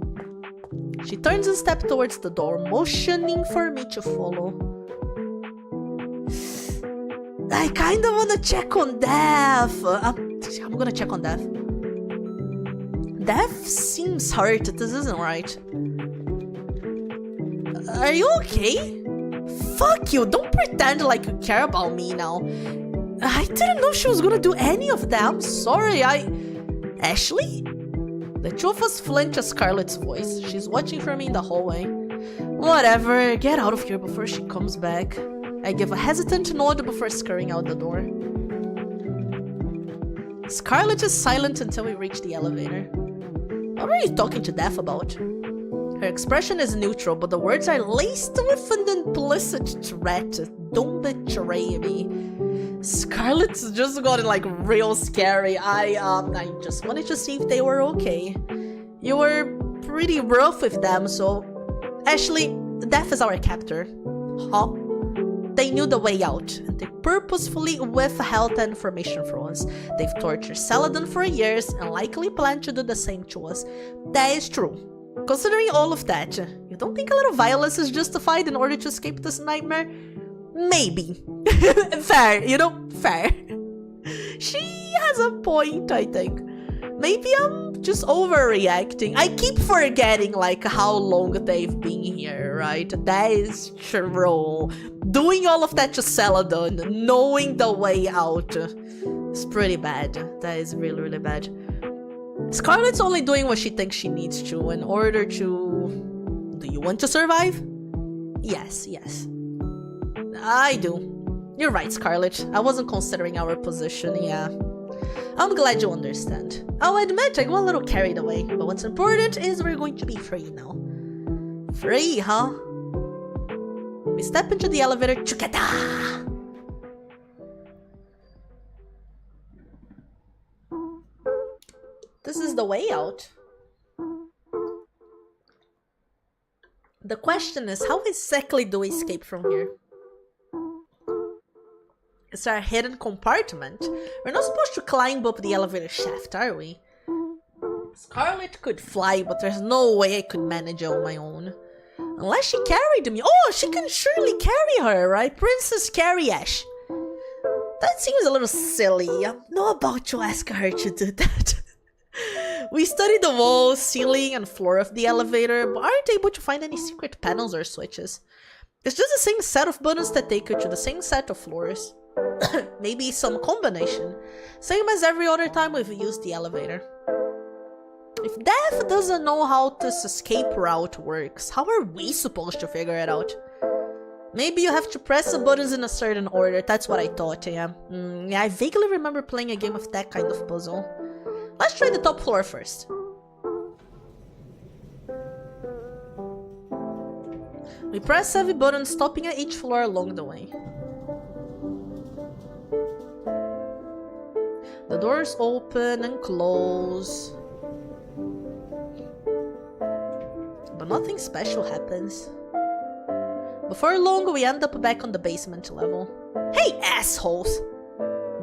She turns a step towards the door, motioning for me to follow. I kinda wanna check on Death. I'm gonna check on Death. Death seems hurt, this isn't right. Are you okay? Fuck you, don't pretend like you care about me now. I didn't know she was gonna do any of that, I'm sorry, Ashley? The two of us flinch at Scarlet's voice. She's watching for me in the hallway. Whatever, get out of here before she comes back. I give a hesitant nod before scurrying out the door. Scarlet is silent until we reach the elevator. What are you talking to Death about? Her expression is neutral, but the words are laced with an implicit threat. Don't betray me. Scarlet's just gotten like real scary. I just wanted to see if they were okay. You were pretty rough with them, so... Ashley, Death is our captor. Huh? They knew the way out, and they purposefully withheld the information from us. They've tortured Saladin for years, and likely plan to do the same to us. That is true. Considering all of that, you don't think a little violence is justified in order to escape this nightmare? Maybe. Fair, fair. She has a point, I think. Maybe I'm just overreacting. I keep forgetting, like, how long they've been here, right? That is true. Doing all of that to Saladin, knowing the way out, is pretty bad. That is really, really bad. Scarlet's only doing what she thinks she needs to in order to... Do you want to survive? Yes. I do. You're right, Scarlet. I wasn't considering our position, yeah. I'm glad you understand. I'll admit I got a little carried away, but what's important is we're going to be free now. Free, huh? We step into the elevator together. This is the way out. The question is, how exactly do we escape from here? Is there a hidden compartment? We're not supposed to climb up the elevator shaft, are we? Scarlet could fly, but there's no way I could manage it on my own. Unless she carried me. Oh, she can surely carry her, right? Princess Carry Ash. That seems a little silly. I'm not about to ask her to do that. We studied the walls, ceiling, and floor of the elevator, but aren't able to find any secret panels or switches. It's just the same set of buttons that take you to the same set of floors. Maybe some combination. Same as every other time we've used the elevator. If Death doesn't know how this escape route works, how are we supposed to figure it out? Maybe you have to press the buttons in a certain order, that's what I thought, yeah. Yeah, I vaguely remember playing a game of that kind of puzzle. Let's try the top floor first. We press every button, stopping at each floor along the way. The doors open and close. But nothing special happens. Before long, we end up back on the basement level. Hey, assholes!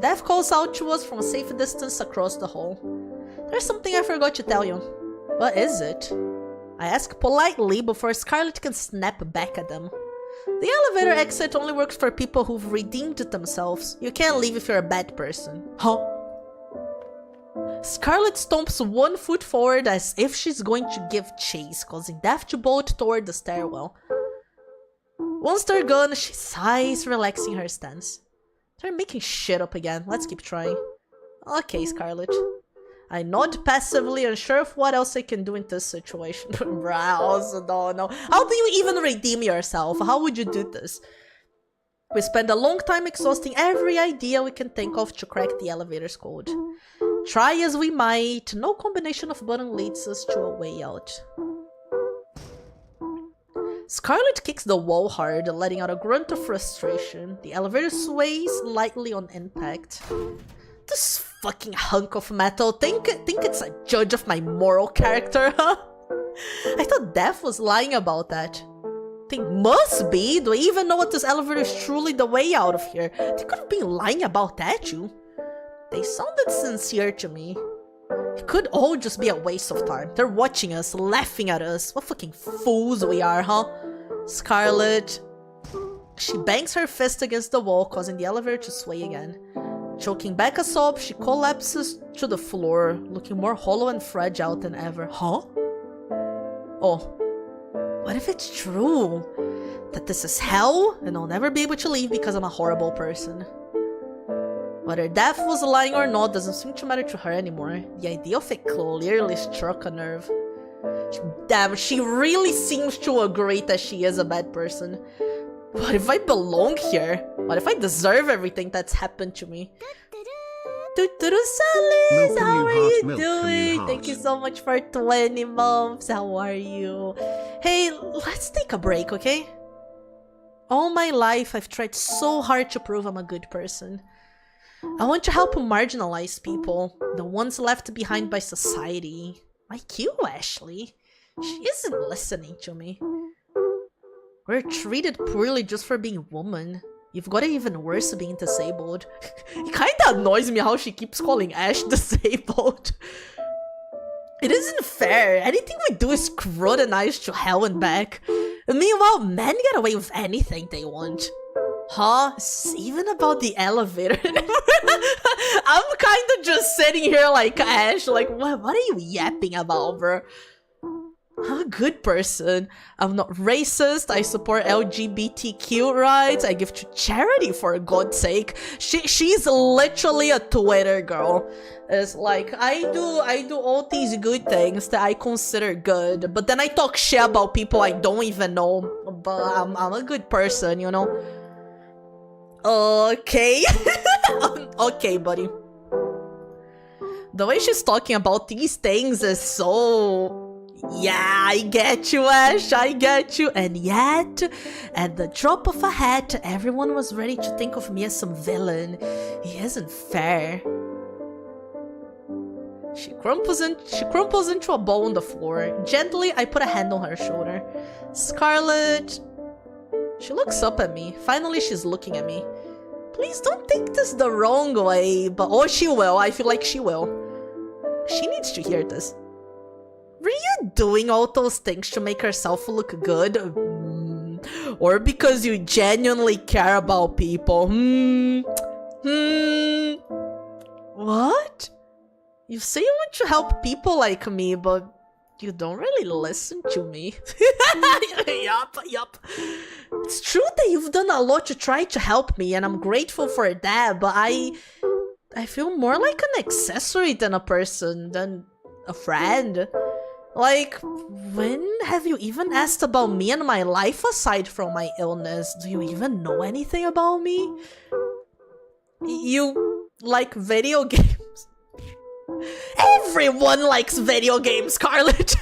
Death calls out to us from a safe distance across the hall. There's something I forgot to tell you. What is it? I ask politely before Scarlet can snap back at them. The elevator exit only works for people who've redeemed themselves. You can't leave if you're a bad person. Huh? Scarlet stomps one foot forward as if she's going to give chase, causing Death to bolt toward the stairwell. Once they're gone, she sighs, relaxing her stance. They're making shit up again. Let's keep trying. Okay, Scarlet. I nod passively, unsure of what else I can do in this situation. Bruh, I also don't know. How do you even redeem yourself? How would you do this? We spend a long time exhausting every idea we can think of to crack the elevator's code. Try as we might, no combination of buttons leads us to a way out. Scarlet kicks the wall hard, letting out a grunt of frustration. The elevator sways lightly on impact. This fucking hunk of metal, think it's a judge of my moral character, huh? I thought Death was lying about that. They must be! Do I even know what this elevator is truly the way out of here? They could have been lying about that, too. They sounded sincere to me. It could all just be a waste of time. They're watching us, laughing at us. What fucking fools we are, huh? Scarlet. She bangs her fist against the wall, causing the elevator to sway again. Choking back a sob, she collapses to the floor, looking more hollow and fragile than ever. Huh? Oh. What if it's true? That this is hell, and I'll never be able to leave because I'm a horrible person. Whether Death was lying or not doesn't seem to matter to her anymore. The idea of it clearly struck a nerve. Damn, she really seems to agree that she is a bad person. What if I belong here? What if I deserve everything that's happened to me? Salis, how are you doing? Thank you so much for 20 months. How are you? Hey, let's take a break, okay? All my life, I've tried so hard to prove I'm a good person. I want to help marginalized people, the ones left behind by society. Like you, Ashley. She isn't listening to me. We're treated poorly just for being women. You've got it even worse being disabled. It kinda annoys me how she keeps calling Ash disabled. It isn't fair. Anything we do is scrutinized to hell and back. And meanwhile, men get away with anything they want. Huh? It's even about the elevator. I'm kinda just sitting here like Ash, like, what are you yapping about, bro? I'm a good person. I'm not racist. I support LGBTQ rights. I give to charity, for God's sake. She's literally a Twitter girl. It's like, I do all these good things that I consider good, but then I talk shit about people I don't even know. But I'm a good person, you know? Okay. Okay, buddy. The way she's talking about these things is so... Yeah, I get you, Ash, I get you. And yet, at the drop of a hat, everyone was ready to think of me as some villain. It isn't fair. She crumples into a ball on the floor. Gently, I put a hand on her shoulder. Scarlet... She looks up at me. Finally, she's looking at me. Please don't take this the wrong way, but... Oh, she will. I feel like she will. She needs to hear this. Were you doing all those things to make herself look good? or because you genuinely care about people? What? You say you want to help people like me, but you don't really listen to me. Yup. It's true that you've done a lot to try to help me, and I'm grateful for that, but I feel more like an accessory than a person, than a friend. Like, when have you even asked about me and my life aside from my illness? Do you even know anything about me? You like video games? Everyone likes video games, Scarlett!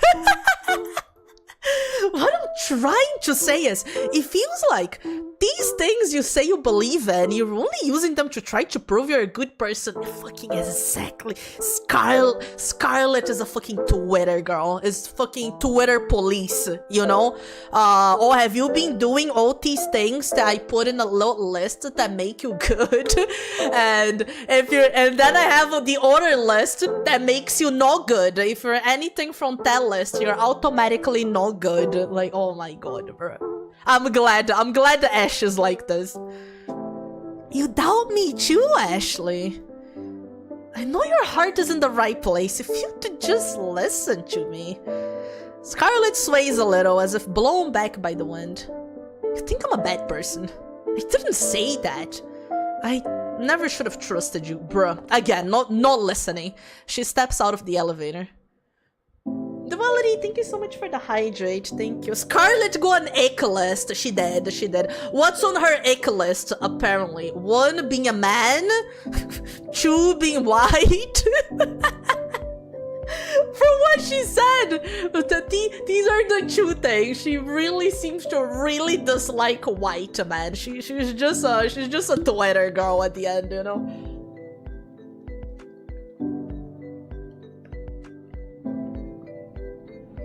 What I'm trying to say is, it feels like these things you say you believe in, you're only using them to try to prove you're a good person. Fucking exactly. Scarlett is a fucking Twitter girl. Is fucking Twitter police, you know? Or have you been doing all these things that I put in a little list that make you good? and then I have the other list that makes you not good. If you're anything from that list, you're automatically not good. Like, oh my god, bro. I'm glad Ash is like this. You doubt me too, Ashley. I know your heart is in the right place. If you could just listen to me. Scarlett sways a little, as if blown back by the wind. You think I'm a bad person? I didn't say that. I never should have trusted you, bruh. Again, not listening. She steps out of the elevator. Duality, thank you so much for the hydrate. Thank you. Scarlett go on ick list. She did. What's on her ick list, apparently? 1, being a man. 2, being white. From what she said, these are the 2 things. She really seems to really dislike white, man. She's just a Twitter girl at the end, you know?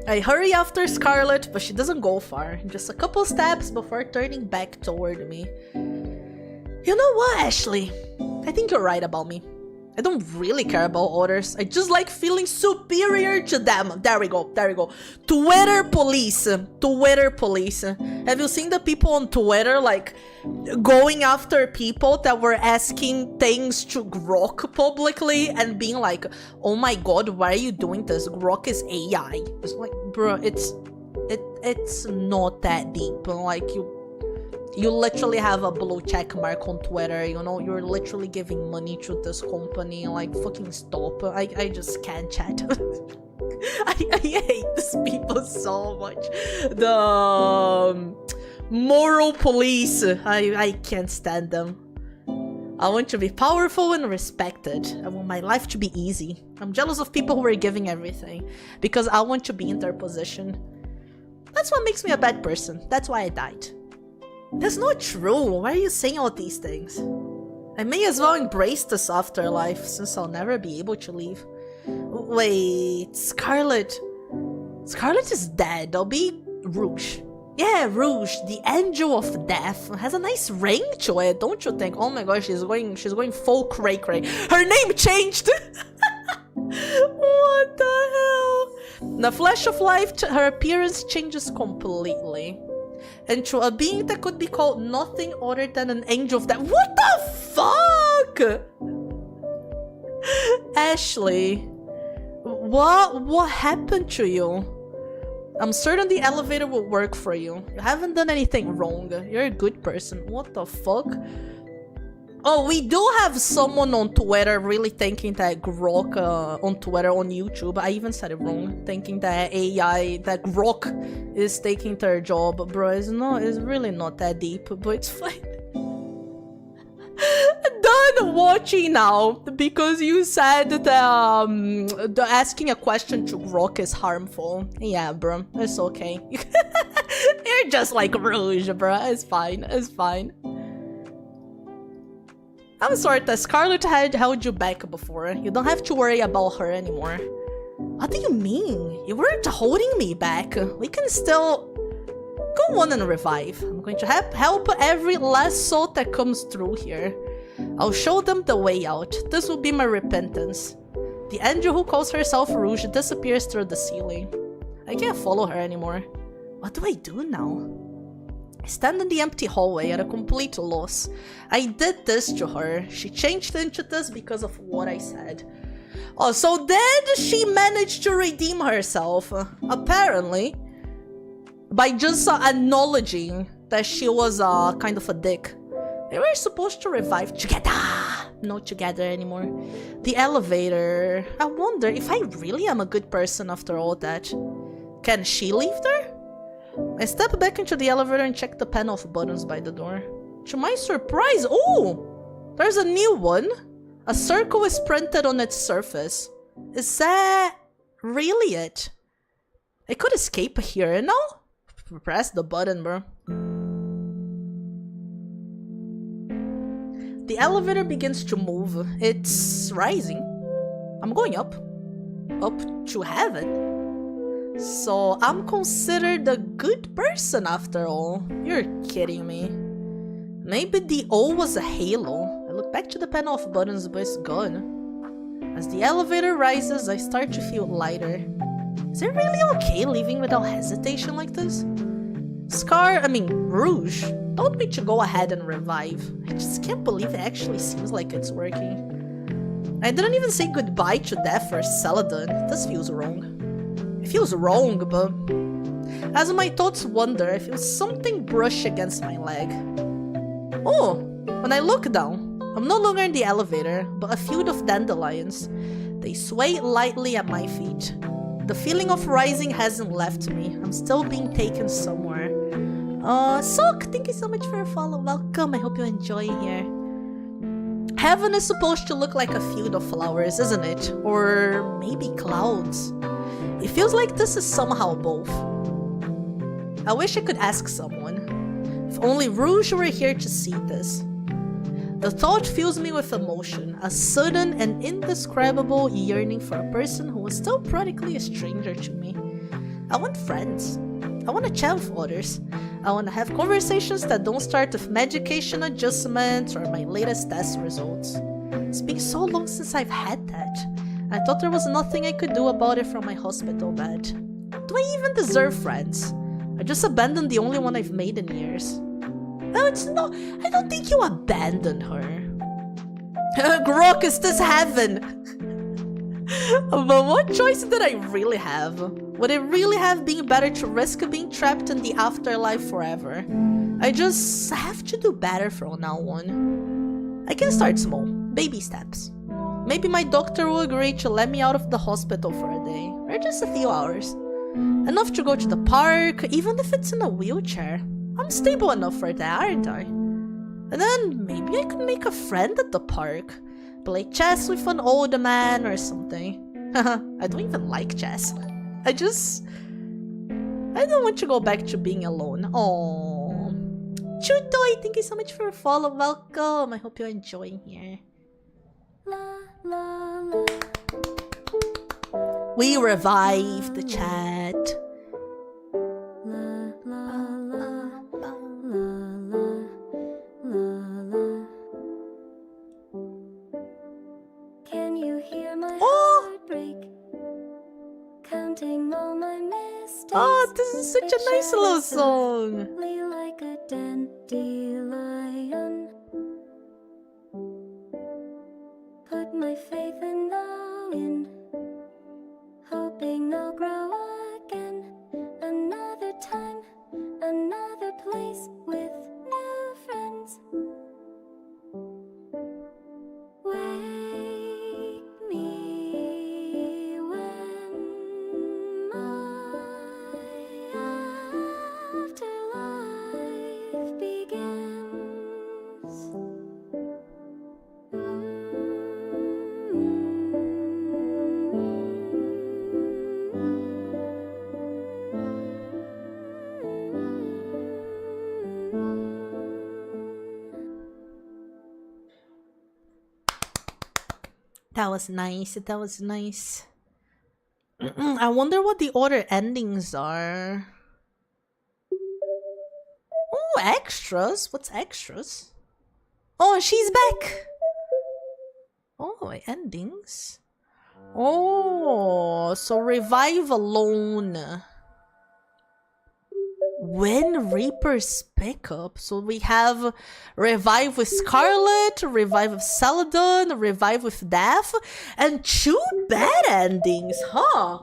I hurry after Scarlett, but she doesn't go far. Just a couple steps before turning back toward me. You know what, Ashley? I think you're right about me. I don't really care about others. I just like feeling superior to them. There we go. Twitter police. Have you seen the people on Twitter, like, going after people that were asking things to Grok publicly and being like, oh my god, why are you doing this? Grok is AI. It's like, bro, it's not that deep. Like, you literally have a blue check mark on Twitter, you know? You're literally giving money to this company. Like, fucking stop. I just can't chat. I hate these people so much. The moral police. I can't stand them. I want to be powerful and respected. I want my life to be easy. I'm jealous of people who are giving everything because I want to be in their position. That's what makes me a bad person. That's why I died. That's not true. Why are you saying all these things? I may as well embrace this afterlife since I'll never be able to leave. Wait, Scarlett. Scarlett is dead. I'll be Rouge. Yeah, Rouge, the angel of death. Has a nice ring to it, don't you think? Oh my gosh, she's going full cray-cray. Her name changed! What the hell? In the flash of life, her appearance changes completely. And to a being that could be called nothing other than an angel of death. What the fuck? Ashley, what happened to you? I'm certain the elevator will work for you. You haven't done anything wrong. You're a good person. What the fuck? Oh, we do have someone on Twitter really thinking that Grok on Twitter, on YouTube, I even said it wrong, thinking that AI, that Grok is taking their job. Bro, it's really not that deep, but it's fine. Done watching now, because you said that asking a question to Grok is harmful. Yeah, bro, it's okay. You're just like Rouge, bro. It's fine, it's fine. I'm sorry that Scarlett had held you back before. You don't have to worry about her anymore. What do you mean? You weren't holding me back. We can still go on and revive. I'm going to help every last soul that comes through here. I'll show them the way out. This will be my repentance. The angel who calls herself Rouge disappears through the ceiling. I can't follow her anymore. What do I do now? I stand in the empty hallway at a complete loss. I did this to her. She changed into this because of what I said. Oh, so then she managed to redeem herself, apparently, by just acknowledging that she was kind of a dick. We were supposed to revive together. Not together anymore. The elevator. I wonder if I really am a good person after all that. Can she leave there? I step back into the elevator and check the panel of buttons by the door. To my surprise, oh! There's a new one. A circle is printed on its surface. Is that really it? I could escape here, no? Press the button, bro. The elevator begins to move. It's rising. I'm going up. Up to heaven. So I'm considered a good person after all. You're kidding me. Maybe the O was a halo. I look back to the panel of buttons, but it's gone. As the elevator rises, I start to feel lighter. Is it really okay leaving without hesitation like this? Rouge told me to go ahead and revive. I just can't believe it actually seems like it's working. I didn't even say goodbye to death or Celadon. This feels wrong. It feels wrong, but as my thoughts wander, I feel something brush against my leg. Oh, when I look down, I'm no longer in the elevator, but a field of dandelions. They sway lightly at my feet. The feeling of rising hasn't left me. I'm still being taken somewhere. Sok, thank you so much for your follow. Welcome, I hope you enjoy here. Heaven is supposed to look like a field of flowers, isn't it? Or maybe clouds. It feels like this is somehow both. I wish I could ask someone. If only Rouge were here to see this. The thought fills me with emotion, a sudden and indescribable yearning for a person who was still practically a stranger to me. I want friends. I want to chat with others. I want to have conversations that don't start with medication adjustments or my latest test results. It's been so long since I've had that. I thought there was nothing I could do about it from my hospital bed. Do I even deserve friends? I just abandoned the only one I've made in years. No, it's not. I don't think you abandoned her. Grok, is this heaven? But what choice did I really have? Would it really have been better to risk being trapped in the afterlife forever? I just have to do better from now on. I can start small, baby steps. Maybe my doctor will agree to let me out of the hospital for a day, or just a few hours. Enough to go to the park, even if it's in a wheelchair. I'm stable enough for that, aren't I? And then maybe I could make a friend at the park. Play chess with an older man or something. I don't even like chess. I don't want to go back to being alone. Aww. Chutoy, thank you so much for your follow. Welcome. I hope you're enjoying here. La, la, la. We revived the chat. La, la, la, la, la, la, la. Can you hear my heart break? Counting all my mistakes. Oh, this is such a nice little song. Like a dandelion. Put my faith in the wind, hoping they'll grow again. Another time, another place with new friends. Wake me when my afterlife begins. That was nice. That was nice. I wonder what the other endings are. Oh, extras. What's extras? Oh, she's back. Oh, endings. Oh, so revive alone. Wind Reaper's pickup. So we have Revive with Scarlet, Revive with Celadon, Revive with Death, and 2 bad endings, huh?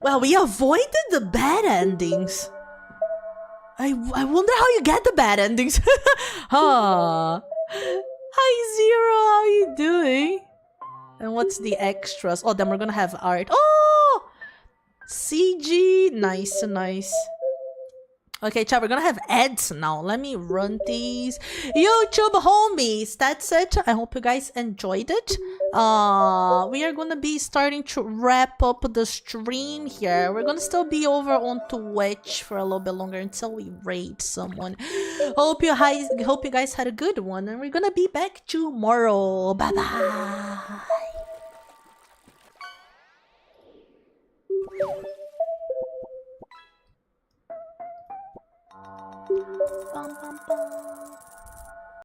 Well, we avoided the bad endings. I wonder how you get the bad endings. Huh. Hi, Zero, how you doing? And what's the extras? Oh, then we're gonna have art. Oh! CG. Nice, nice. Okay, chat, we're gonna have ads now. Let me run these. YouTube homies, that's it. I hope you guys enjoyed it. We are gonna be starting to wrap up the stream here. We're gonna still be over on Twitch for a little bit longer until we raid someone. Hope you guys had a good one, and we're gonna be back tomorrow. Bye bye. Bum, bum, bum.